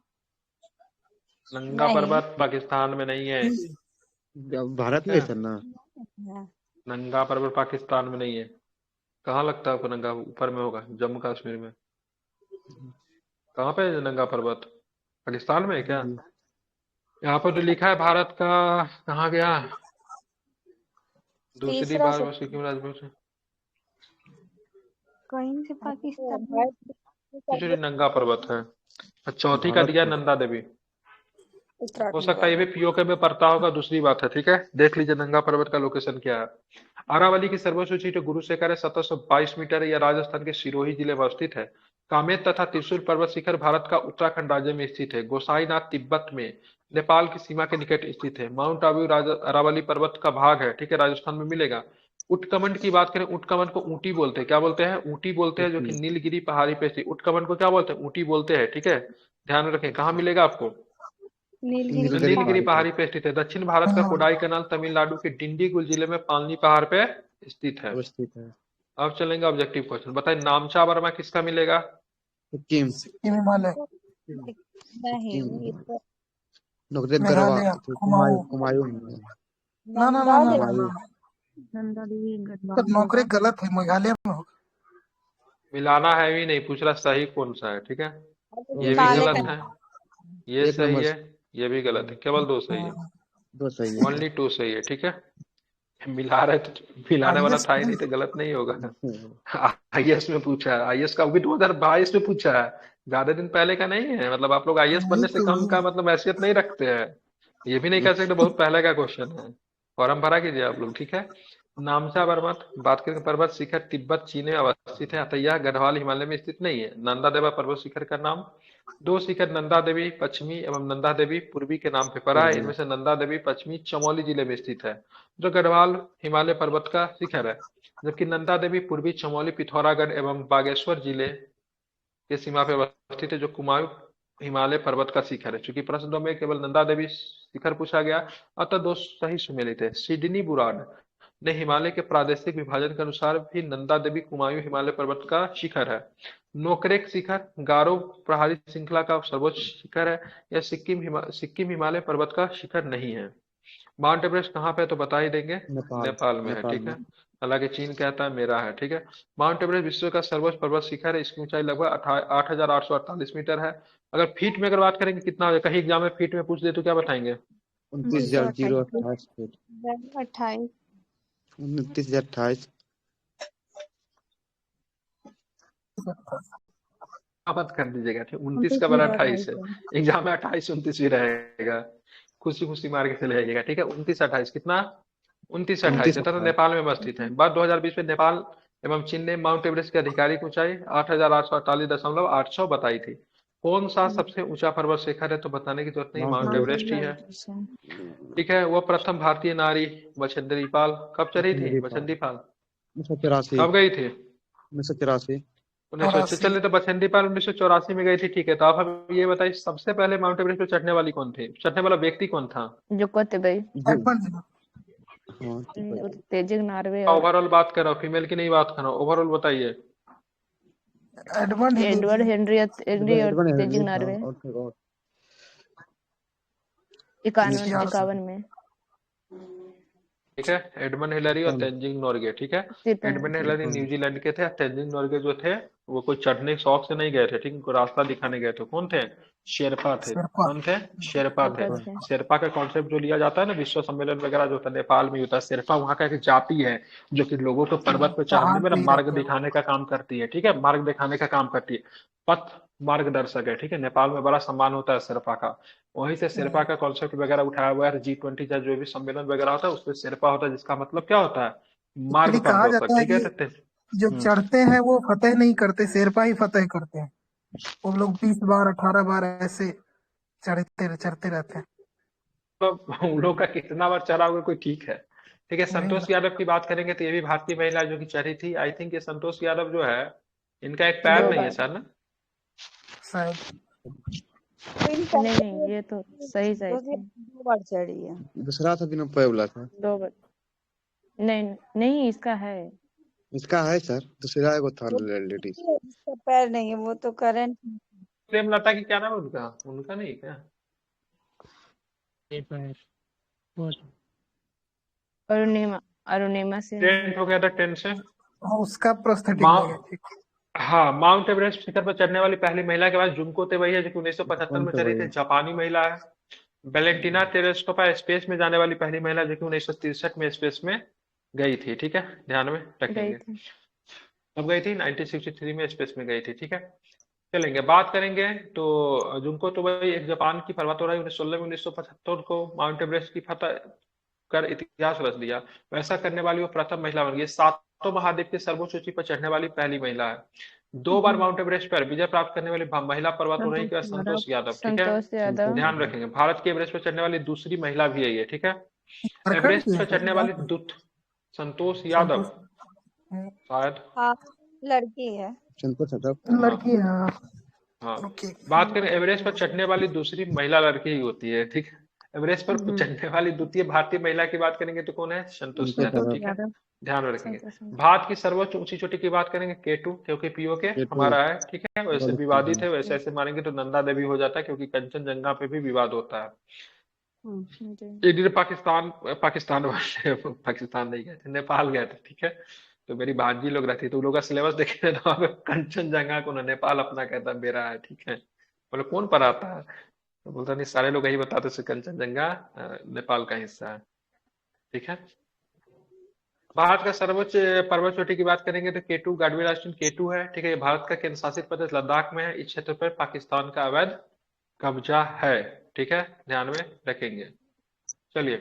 नंगा नहीं। पर्वत पाकिस्तान में नहीं है, भारत में है सर ना। है। नंगा पर्वत पाकिस्तान में नहीं है। कहाँ लगता है आपको नंगा? ऊपर में होगा, जम्मू कश्मीर में। कहाँ पे है नंगा पर्वत? पाकिस्तान में है क्या? यहाँ पर तो लिखा है भारत का, कहाँ गया, दूसरी तीसरा बार से बस सिक्किम राज्य से कहीं से पाकिस्तान में। जो नंगा पर्वत है, और चौथी का भारत दिया का नंदा देवी। हो उत्तराखंड सकता है ये भी पीओके में पड़ता होगा, दूसरी बात है। ठीक है, देख लीजिए नंगा पर्वत का लोकेशन क्या है। अरावली की सर्वोच्च ऊंचाई जो गुरु शिखर है 1722 मीटर है, यह राजस्थान के सिरोही जिले में अवस्थित है। कामेत तथा त्रिशूल पर्वत शिखर भारत का उत्तराखंड राज्य में स्थित है। गोसाईनाथ तिब्बत में नेपाल की सीमा के निकट स्थित है। माउंट आबू अरावली पर्वत का भाग है, ठीक है, राजस्थान में मिलेगा। उटकमंड की बात करें, उटकमंड को ऊटी बोलते हैं, क्या बोलते हैं, ऊटी बोलते हैं, जो कि ऊटी नीलगिरी पहाड़ी पे स्थित उटकमंड को क्या बोलते हैं, ऊटी बोलते हैं। ठीक है, ध्यान रखें, कहाँ मिलेगा आपको, नीलगिरी जो नीलगिरी नीलगिरी पहाड़ी। पहाड़ी पे। पहाड़ी पे स्थित है। दक्षिण भारत का कोडाई कनाल तमिलनाडु के डिंडीगुल जिले में पालनी पहाड़ पे स्थित है। अवस्थित है। अब चलेंगे ऑब्जेक्टिव क्वेश्चन, बताइए नामचा वर्मा किसका मिलेगा। सिक्किम सिक्किम, हिमालय, नहीं, सिक्किम ये तो नोकरेक मेघालय, गढ़वाल कुमाऊं। कुमायूं ना ना ना ना ना कुमायूं। ना, नंदा देवी तो गढ़वाल नौकरी होगा। गलत है, मेघालय में होगा। मिलाना है भी नहीं, पूछ रहा सही कौन सा है। ठीक है, ये भी काले गलत का है, ये एक सही नंबर है, ये भी गलत है, केवल दो सही है, दो सही है ओनली टू सही है। ठीक है, मिला रहे तो मिलाने वाला आईएएस था ही नहीं, तो गलत नहीं होगा। आईएएस में पूछा है, आईएएस का भी 2022 में पूछा है, ज्यादा दिन पहले का नहीं है। मतलब आप लोग आईएएस नहीं बनने से तो कम का मतलब हैसियत नहीं रखते हैं। ये भी नहीं कह सकते बहुत पहले का क्वेश्चन है। फॉर्म भरा कीजिए आप लोग। ठीक है, नामचा पर्वत बात करें, पर्वत शिखर तिब्बत चीन में अवस्थित है, अतः यह गढ़वाल हिमालय में स्थित नहीं है। नंदा देवा पर्वत शिखर का नाम, दो शिखर नंदा देवी पश्चिमी एवं नंदा देवी पूर्वी के नाम पे पड़ा है। पूर्वी इनमें से नंदा देवी पश्चिमी चमोली जिले में स्थित है, जो गढ़वाल हिमालय पर्वत का शिखर है, जबकि नंदा देवी पूर्वी चमोली पिथौरागढ़ एवं बागेश्वर जिले के सीमा पे अवस्थित है, जो कुमाऊं हिमालय पर्वत का शिखर है। चूंकि प्रश्न 2 में केवल नंदा देवी शिखर पूछा गया, अतः दो सही सुमेलित है। सिडनी बुराड ने हिमालय के प्रादेशिक विभाजन के अनुसार भी नंदा देवी कुमायूं हिमालय पर्वत का शिखर है। नोकरेक शिखर गारो पहाड़ी श्रृंखला का सर्वोच्च शिखर है। यह सिक्किम हिमालय पर्वत का शिखर नहीं है। माउंट एवरेस्ट कहाँ पे है तो बता ही देंगे, नेपाल नेपाल में है। नेपाल ठीक है, में हालांकि चीन कहता है मेरा है। ठीक है, माउंट एवरेस्ट विश्व का सर्वोच्च पर्वत शिखर है। इसकी ऊंचाई लगभग 8,848 मीटर है। अगर फीट में अगर बात करेंगे कितना हो जाएगा, कहीं एग्जाम में फीट में पूछ दे तो क्या बताएंगे। 29,028 फीट 28। 29,028। मत कर दीजिएगा, ठीक, 29 29 का बड़ा मीटर 28 28 है। है। एग्जाम में 28 29 भी रहेगा, खुशी खुशी मार के चले जाइएगा। ठीक है, 29 28 कितना, 29 28 है, तथा 29,028। नेपाल में अवस्थित है। बात 2020 में नेपाल एवं चीन ने माउंट एवरेस्ट की आधिकारिक ऊंचाई 8,848.800 बताई थी। कौन सा सबसे ऊंचा पर्वत शिखर है तो बताने की जरूरत नहीं, माउंट माउंट माउंट एवरेस्ट ही एवरेस्ट है। एवरेस्ट है। ठीक है, वह प्रथम भारतीय नारी बछेंद्री पाल कब चढ़ी थी, नेपाल बछेंद्री पाल 1984 कब गई थी, 1984। 1900 84। चलिए, तो बछेंद्री पाल 1984 में गई थी। ठीक है, तो आप हमें ये बताइए सबसे पहले माउंट एवरेस्ट पे चढ़ने वाली कौन थी, चढ़ने वाला व्यक्ति कौन था। जो कहते भाई जो एडमंड। हाँ ठीक है। तेजिंग नार्वे और ओवरऑल बात कर रहा हूँ, फीमेल की नहीं बात कर रहा हूँ, ओवरऑल बताइए। Edmund Hillary. Edward Henry Henry और एडवर्ड हेनरी तेजिंग था नार्वे और 51 86। 51 में ठीक है, एडमंड हिलरी और कौन तेंजिंग नोर्गे। ठीक है, 53 एडमंड हिलरी कौन न्यूजीलैंड के थे, तेंजिंग नोर्गे जो थे वो कोई चढ़ने के शौक से नहीं गए थे। ठीक, उनको रास्ता दिखाने गए थे। कौन थे, शेरपा थे। शेरपा। कौन थे, शेरपा थे। ऊपर से शेरपा का कॉन्सेप्ट जो लिया जाता है ना, विश्व सम्मेलन वगैरह जो होता है नेपाल में होता है, शेरपा वहाँ का एक जाति है जो कि लोगों को पर्वत पर चढ़ने पहाड़ में ना पे ही मार्ग रहते हैं। दिखाने का काम करती है। ठीक है, मार्ग दिखाने का काम करती है, पथ मार्गदर्शक है। ठीक है, नेपाल में बड़ा सम्मान होता है शेरपा का, वहीं से शेरपा का कॉन्सेप्ट वगैरह उठाया हुआ है। G20 का जो भी सम्मेलन वगैरह होता है उसमें शेरपा होता है, जिसका मतलब क्या होता है, मार्ग एक्चुअली कहा प्रदर्शक। जाता है ठीक है, कि तो जो चढ़ते हैं वो फतेह नहीं करते, शेरपा ही फतेह करते हैं। वो लोग 20 बार 18 बार ऐसे चढ़ते रहते हैं। उन लोग का कितना बार चढ़ा हुआ कोई ठीक है। ठीक है, वही ना। संतोष यादव की बात करेंगे तो ये भी भारतीय महिला जो कि चढ़ी थी। आई थिंक ये संतोष यादव जो है, इनका एक पैर 2 नहीं है बार सर ना। शायद। नहीं, ये तो सही सही थी। 2 बार चढ़ी है। दूसरा था दिनों पहला था 2 बार नहीं नहीं इसका है इसका है सर दूसरा एगो था लेडीज इसका पैर नहीं है, वो तो करंट। प्रेमलता की क्या नाम है उनका, उनका नहीं क्या, अरुणिमा अरुणिमा सिंह टेंट हो गया था, टेंट से। हाँ, उसका प्रोस्थेटिक माउ लगे, ठीक। हाँ, माउंट एवरेस्ट शिखर पर चढ़ने वाली पहली महिला के बाद जुंको तेवई है, जो कि 1975 कौन में सा चढ़ी वही थी, जापानी महिला है। वेलेंटिना तेरेस्कोपा स्पेस में जाने वाली पहली महिला जो कि 1963 में स्पेस में गई थी, ठीक है, ध्यान में गई रखेंगे। थी। अब गई थी 1963 में स्पेस में गई थी, ठीक है। चलेंगे, बात करेंगे तो जुंको तो भाई एक जापान की पर्वतारोही 1916 में 1975 को माउंट एवरेस्ट की फतह कर इतिहास रच दिया। वैसा करने वाली वो प्रथम महिला बन गई। सातों महाद्वीप की सर्वोच्च ऊंची पर चढ़ने वाली पहली महिला है। 2 बार माउंट एवरेस्ट पर विजय प्राप्त करने वाली महिला पर्वतारोही का संतोष यादव, ठीक है, संतोष यादव। ध्यान रखेंगे। भारत के एवरेस्ट पर चढ़ने वाली दूसरी महिला भी है ये, ठीक है। झारखंड एवरेस्ट की पर है क्या? चढ़ने वाली दूत संतोष यादव संतोष शायद, हाँ, लड़की है। संतोष यादव। लड़की है, हाँ। हाँ। ओके। बात करें एवरेस्ट पर चढ़ने वाली दूसरी महिला लड़की ही होती है, ठीक है। एवरेस्ट पर चढ़ने वाली द्वितीय भारतीय महिला की बात करेंगे तो कौन है? संतोष संतोष यादव, यादव। ठीक है, ध्यान में रखेंगे। संतोष यादव। भारत की सर्वोच्च ऊंची चोटी की बात करेंगे K2, क्योंकि पीओके K2 हमारा है, ठीक है। वैसे बहुत विवादित अच्छा है, वैसे ऐसे मानेंगे तो नंदा देवी हो जाता है, क्योंकि कंचनजंगा पे भी विवाद होता है। जी। एक दिन पाकिस्तान पाकिस्तान वाले पाकिस्तान नहीं गए थे, नेपाल गए थे, ठीक है। तो मेरी भांजी लोग रहती, तो उन लोग का सिलेबस देखे ना, कंचनजंगा को ना नेपाल अपना कहता मेरा है, ठीक है। बोले कौन पढ़ाता है? तो बोलता नहीं, सारे लोग यही बताते थे कंचनजंगा नेपाल का हिस्सा है, ठीक है। भारत का सर्वोच्च पर्वत चोटी की बात करेंगे तो K2 गाडवी राष्ट्रीय K2 है, ठीक है। ये भारत का केंद्र शासित प्रदेश लद्दाख में है। इस क्षेत्र पर पाकिस्तान का अवैध कब्जा है, ठीक है, ध्यान में रखेंगे। चलिए,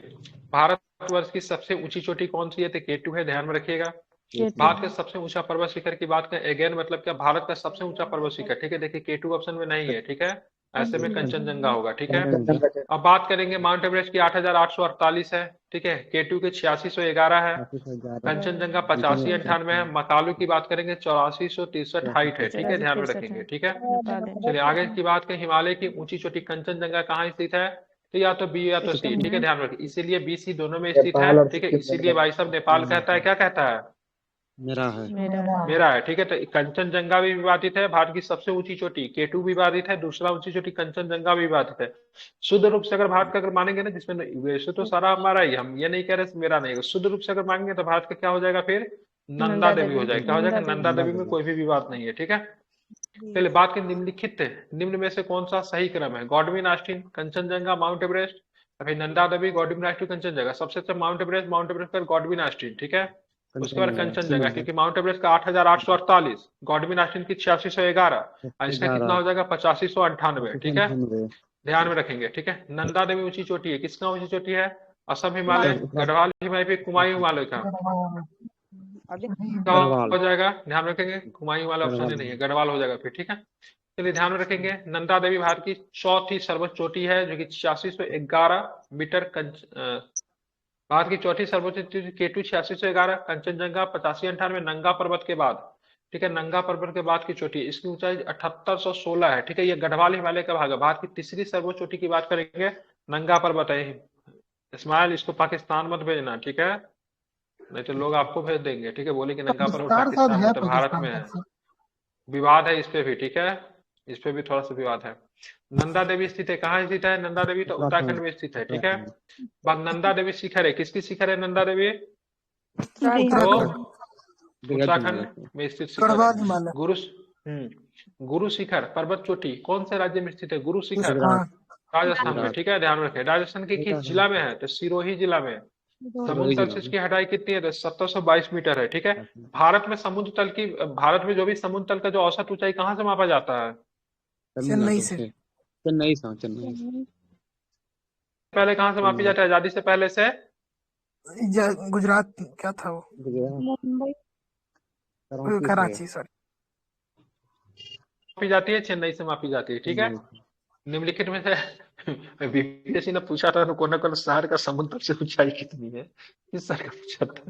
भारतवर्ष की सबसे ऊंची चोटी कौन सी है? तो K2 है, ध्यान में रखिएगा। भारत के सबसे ऊंचा पर्वत शिखर की बात करें, अगेन मतलब क्या, भारत का सबसे ऊंचा पर्वत शिखर, ठीक है। देखिए K2 ऑप्शन में नहीं है, ठीक है, ऐसे में कंचनजंगा होगा, ठीक है। अब बात करेंगे माउंट एवरेस्ट की 8,848 है, ठीक है। K2 के 8611 है। कंचनजंगा 8598 है। मकालू की बात करेंगे 8463 हाइट है, ठीक है, ध्यान में रखेंगे, ठीक है। चलिए आगे की बात करें, हिमालय की ऊंची चोटी कंचनजंगा कहाँ स्थित है? तो या तो बी या तो सी, ठीक है, ध्यान में रखिए। इसीलिए बी सी दोनों में स्थित है, ठीक है। इसीलिए भाई साहब नेपाल कहता है, क्या कहता है? मेरा है। मेरा है, ठीक है। तो कंचनजंगा भी विवादित है। भारत की सबसे ऊंची चोटी K2 विवादित है, दूसरा ऊंची चोटी कंचनजंगा भी विवादित है। शुद्ध रूप से अगर भारत का अगर मानेंगे ना, जिसमें वैसे तो सारा हमारा ही, हम ये नहीं कह रहे मेरा नहीं, शुद्ध रूप से अगर मानेंगे तो भारत का क्या हो जाएगा फिर? नंदा देवी हो जाएगा। क्या हो जाएगा? नंदा देवी में कोई भी विवाद नहीं है, ठीक है। पहले बात की, निम्नलिखित निम्न में से कौन सा सही क्रम है? Godwin Austen, Kanchenjunga, mount Everest, अभी नंदा देवी, गॉडविन ऑस्टिन, कंचनजंगा। सबसे अच्छा माउंट एवरेस्ट पर गॉडविन ऑस्टिन, ठीक है। उसके बाद कंचनजंगा, क्योंकि माउंट एवरेस्ट का 8,848, गॉडविन ऑस्टिन की 8611, और इसका कितना हो जाएगा? 8598, ठीक है, ध्यान में रखेंगे, ठीक है। नंदा देवी ऊंची चोटी है, किसका ऊंची चोटी है? असम हिमालय, गढ़वाल हिमालय, कुमायूं हिमालय का हो जाएगा, ध्यान रखेंगे। कुमायूं वाला ऑप्शन नहीं है, गढ़वाल हो जाएगा फिर, ठीक है। चलिए ध्यान में रखेंगे, नंदा देवी भारत की चौथी सर्वोच्च चोटी है, जो कि 8611 मीटर। भारत की चौथी सर्वोच्च चोटी K2 8611, कंचनजंगा 8598, नंगा पर्वत के बाद, ठीक है, नंगा पर्वत के बाद की चोटी, इसकी ऊंचाई 7816 है, ठीक है। ये गढ़वाल हिमालय का भाग है। भारत की तीसरी सर्वोच्च चोटी की बात करेंगे, नंगा पर्वत है। इस्माइल, इसको पाकिस्तान मत भेजना, ठीक है, नहीं तो लोग आपको भेज देंगे, ठीक है। बोले कि नंगा पर्वत पाकिस्तान में, तो भारत में है, विवाद है इस पे भी, ठीक है, इस पे भी थोड़ा सा विवाद है। नंदा देवी स्थित है, कहाँ स्थित है नंदा देवी? तो उत्तराखंड में स्थित है, ठीक है। बात नंदा देवी शिखर है, किसकी शिखर है नंदा देवी? तो उत्तराखंड में स्थित शिखर गढ़वाल है। हिमालय। गुरु शिखर पर्वत चोटी कौन से राज्य में स्थित है? गुरु शिखर हाँ, राजस्थान में, ठीक है, ध्यान रखें। राजस्थान के किस जिला में है? तो सिरोही जिला में। समुद्र तल से इसकी हटाई कितनी है? तो 1722 मीटर है, ठीक है। भारत में समुद्र तल की, भारत में जो भी समुद्र तल का जो औसत ऊंचाई कहाँ से मापा जाता है? चेन्नई से। चेन्नई पहले कहाँ से मापी जाती है आजादी से पहले से? गुजरात, क्या था वो? मुंबई। कराची, सॉरी। मापी जाती है, चेन्नई से मापी जाती है, ठीक है। निम्नलिखित में से बीपीएससी ने पूछा था कौन कौन शहर का समुद्र तल से ऊंचाई कितनी है, किस शहर का पूछा था?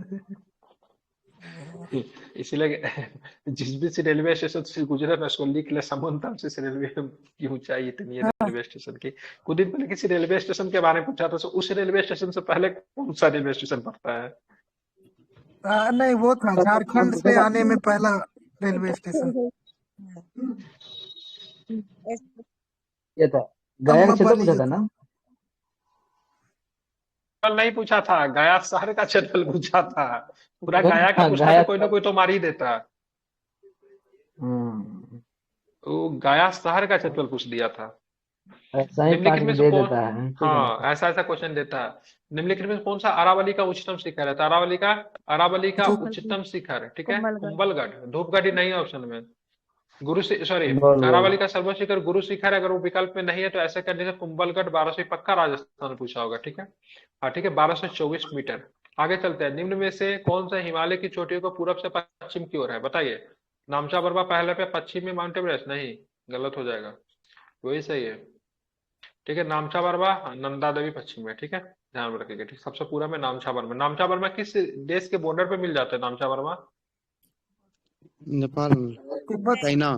इसीलिए जिस भी से रेलवे स्टेशन से गुजरे ना, उसको लिख ले समुद्र तल से रेलवे की ऊंचाई इतनी है रेलवे स्टेशन की। कुछ दिन पहले किसी रेलवे स्टेशन के बारे में पूछा था, तो उस रेलवे स्टेशन से पहले कौन सा रेलवे स्टेशन पड़ता है? नहीं, वो था झारखंड से आने में पहला रेलवे स्टेशन। ये था गया का क्षेत्र पूछा था ना? कल नहीं पूछा था, गया शहर का क्षेत्रफल पूछा था। पूरा गया का पूछता तो कोई ना कोई तो मार ही देता। वो गया शहर का क्षेत्रफल पूछ दिया था। ऐसा ही 5 निम्नलिखित में में से दे कौन, देता है, ठीक है हाँ ऐसा ऐसा क्वेश्चन देता है। निम्नलिखित में से कौन सा अरावली का उच्चतम शिखर है? तो अरावली का धूप उच्चतम शिखर, ठीक है, कुंभलगढ़। कुंभलगढ़। धूपगढ़ी नहीं है ऑप्शन में। सॉरी, बोल बोल। अरावली का सर्वोच्च शिखर गुरु शिखर है, अगर वो विकल्प में नहीं है तो ऐसे करने से कुंभलगढ़ 1200 पक्का राजस्थान पूछा होगा, ठीक है। हाँ ठीक है, 1224 मीटर। आगे चलते हैं। निम्न में से कौन सा हिमालय की चोटियों को पूरब से पश्चिम की ओर है? बताइए। नामचा बर्मा पहले पे, पश्चिम में माउंट एवरेस्ट? नहीं, गलत हो जाएगा, वही सही है, ठीक है। नामचा बर्मा, नंदा देवी पश्चिम में, ठीक है, ध्यान में रखिएगा, ठीक। सबसे पूरा में नामचा बर्मा। नामचा बर्मा किस देश के बॉर्डर पे मिल जाता है? नामचा Burma Nepal, Tibet. China,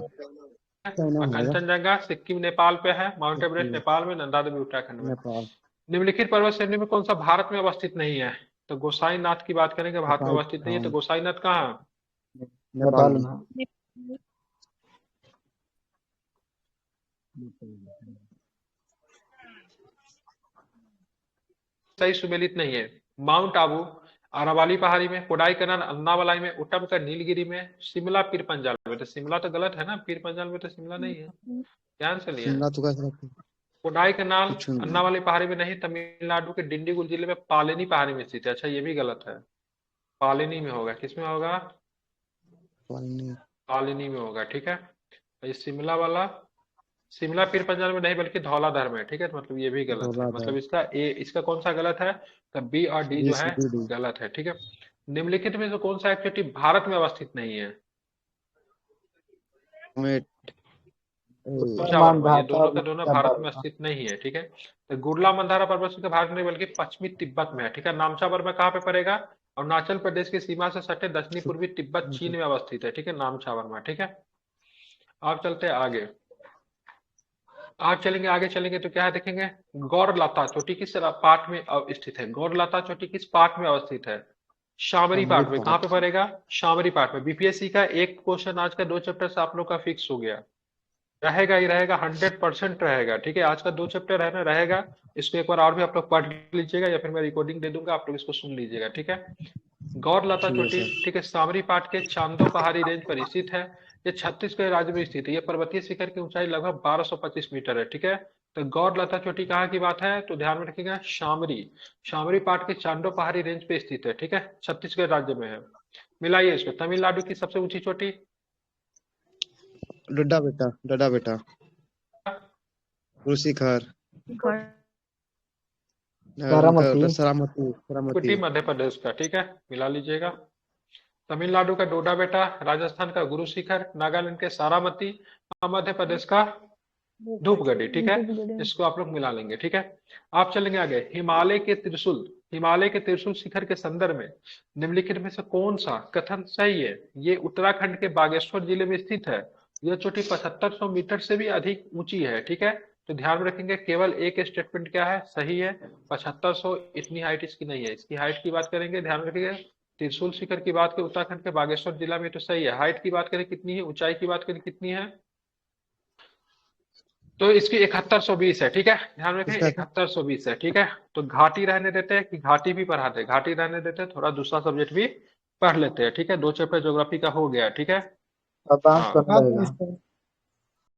China और में होगा। कंचनजंगा सिक्किम नेपाल पे है, माउंट एवरेस्ट सिक्किम, नेपाल में, नंदा देवी उत्तराखंड में। नेपाल, निम्नलिखित पर्वत श्रेणी में कौन सा भारत में अवस्थित नहीं है? तो गोसाई नाथ की बात करेंगे, भारत में नेपाल, अवस्थित नहीं है, हाँ, तो गोसाई नाथ कहाँ है? नेपाल नेपाल में। में। सही सुमेलित नहीं है। माउंट आबू अरावली पहाड़ी में, कोडाईकनाल अन्नावलाई में, उटमकर नीलगिरी में, शिमला पीर पंजाल में। तो शिमला तो गलत है ना, पीर पंजाल में तो शिमला नहीं है, ध्यान से लिया। शिमला तो कैसे रखते? कोडाईकनाल कुछ अन्नावली पहाड़ी में नहीं, तमिलनाडु के डिंडीगुल जिले में पालेनी पहाड़ी में स्थित है। अच्छा ये भी गलत है, पालेनी में होगा, किसमें होगा? नहीं। पालिनी में होगा, ठीक है। ये शिमला वाला, शिमला पीर पंजाल में नहीं बल्कि धौलाधार में, ठीक है, तो मतलब ये भी गलत है, मतलब इसका ए, इसका कौन सा गलत है? तो बी और डी जो है गलत है, ठीक है। निम्नलिखित में से कौन सा एक्टिविटी भारत में अवस्थित नहीं है? ये दोनों के दोनों भारत में स्थित नहीं है, ठीक है। तो गुरला मंदारा पर्वत श्रृंखला भारत में बल्कि पश्चिमी तिब्बत में है, ठीक है। नामचा बर्मा कहाँ पे पड़ेगा? अरुणाचल प्रदेश की सीमा से सटे दक्षिणी पूर्वी तिब्बत चीन में अवस्थित है, ठीक है, नामचा बर्मा, ठीक है। अब चलते हैं आगे। आगे चलेंगे तो क्या है देखेंगे। गौरलता चोटी किस पार्ट में स्थित है? गौरलता चोटी किस पार्ट में अवस्थित है? शामरी पार्ट में। कहाँ पे पड़ेगा? शामरी पार्ट में। बीपीएससी का एक क्वेश्चन आज का 2 चैप्टर से आप लोग का फिक्स हो गया, रहेगा ही रहेगा, 100% रहेगा, ठीक है। आज का 2 चैप्टर है ना, रहेगा। इसको एक बार और भी आप लोग पढ़ लीजिएगा या फिर मैं रिकॉर्डिंग दे दूंगा, आप लोग इसको सुन लीजिएगा, ठीक है। गौरलता चोटी, ठीक है, सामरी पाट के चांदो पहाड़ी रेंज पर स्थित है। ये छत्तीसगढ़ राज्य में स्थित है। यह पर्वतीय शिखर की ऊंचाई लगभग 1225 मीटर है, ठीक है। तो गौरलता चोटी कहाँ की बात है? तो ध्यान में रखिएगा, शामरी पाट के चांदो पहाड़ी रेंज पे स्थित है, ठीक है, छत्तीसगढ़ राज्य में है। मिलाइए इसको। तमिलनाडु की सबसे ऊंची चोटी? डड्डा बेटा, शिखर, सरामती। मध्य प्रदेश का, ठीक है, मिला लीजिएगा। तमिलनाडु का डोडा बेटा, राजस्थान का गुरु शिखर, नागालैंड के सारामती, मध्य प्रदेश का धूपगढ़ी, ठीक है। इसको आप लोग मिला लेंगे, ठीक है। आप चलेंगे आगे। हिमालय के त्रिशूल शिखर के संदर्भ में निम्नलिखित में से कौन सा कथन सही है? ये उत्तराखंड के बागेश्वर जिले में स्थित है। यह चोटी 7500 मीटर से भी अधिक ऊंची है, ठीक है। तो ध्यान में रखेंगे, केवल एक स्टेटमेंट क्या है? सही है, 7500 इतनी हाइट इसकी नहीं है। इसकी हाइट की बात करेंगे, ध्यान रखिएगा, त्रिशूल शिखर की बात करें उत्तराखंड के बागेश्वर जिला में, तो सही है। हाइट की बात करें कितनी है, ऊंचाई की बात करें कितनी है, तो इसकी 7120 है, ठीक है, ध्यान रखें 7120 है, ठीक है। तो घाटी रहने देते हैं कि घाटी भी पढ़ाते हैं? घाटी रहने देते हैं, थोड़ा दूसरा सब्जेक्ट भी पढ़ लेते हैं, ठीक है। 2 चैप्टर ज्योग्राफी का हो गया, ठीक है। अब करना लगेगा।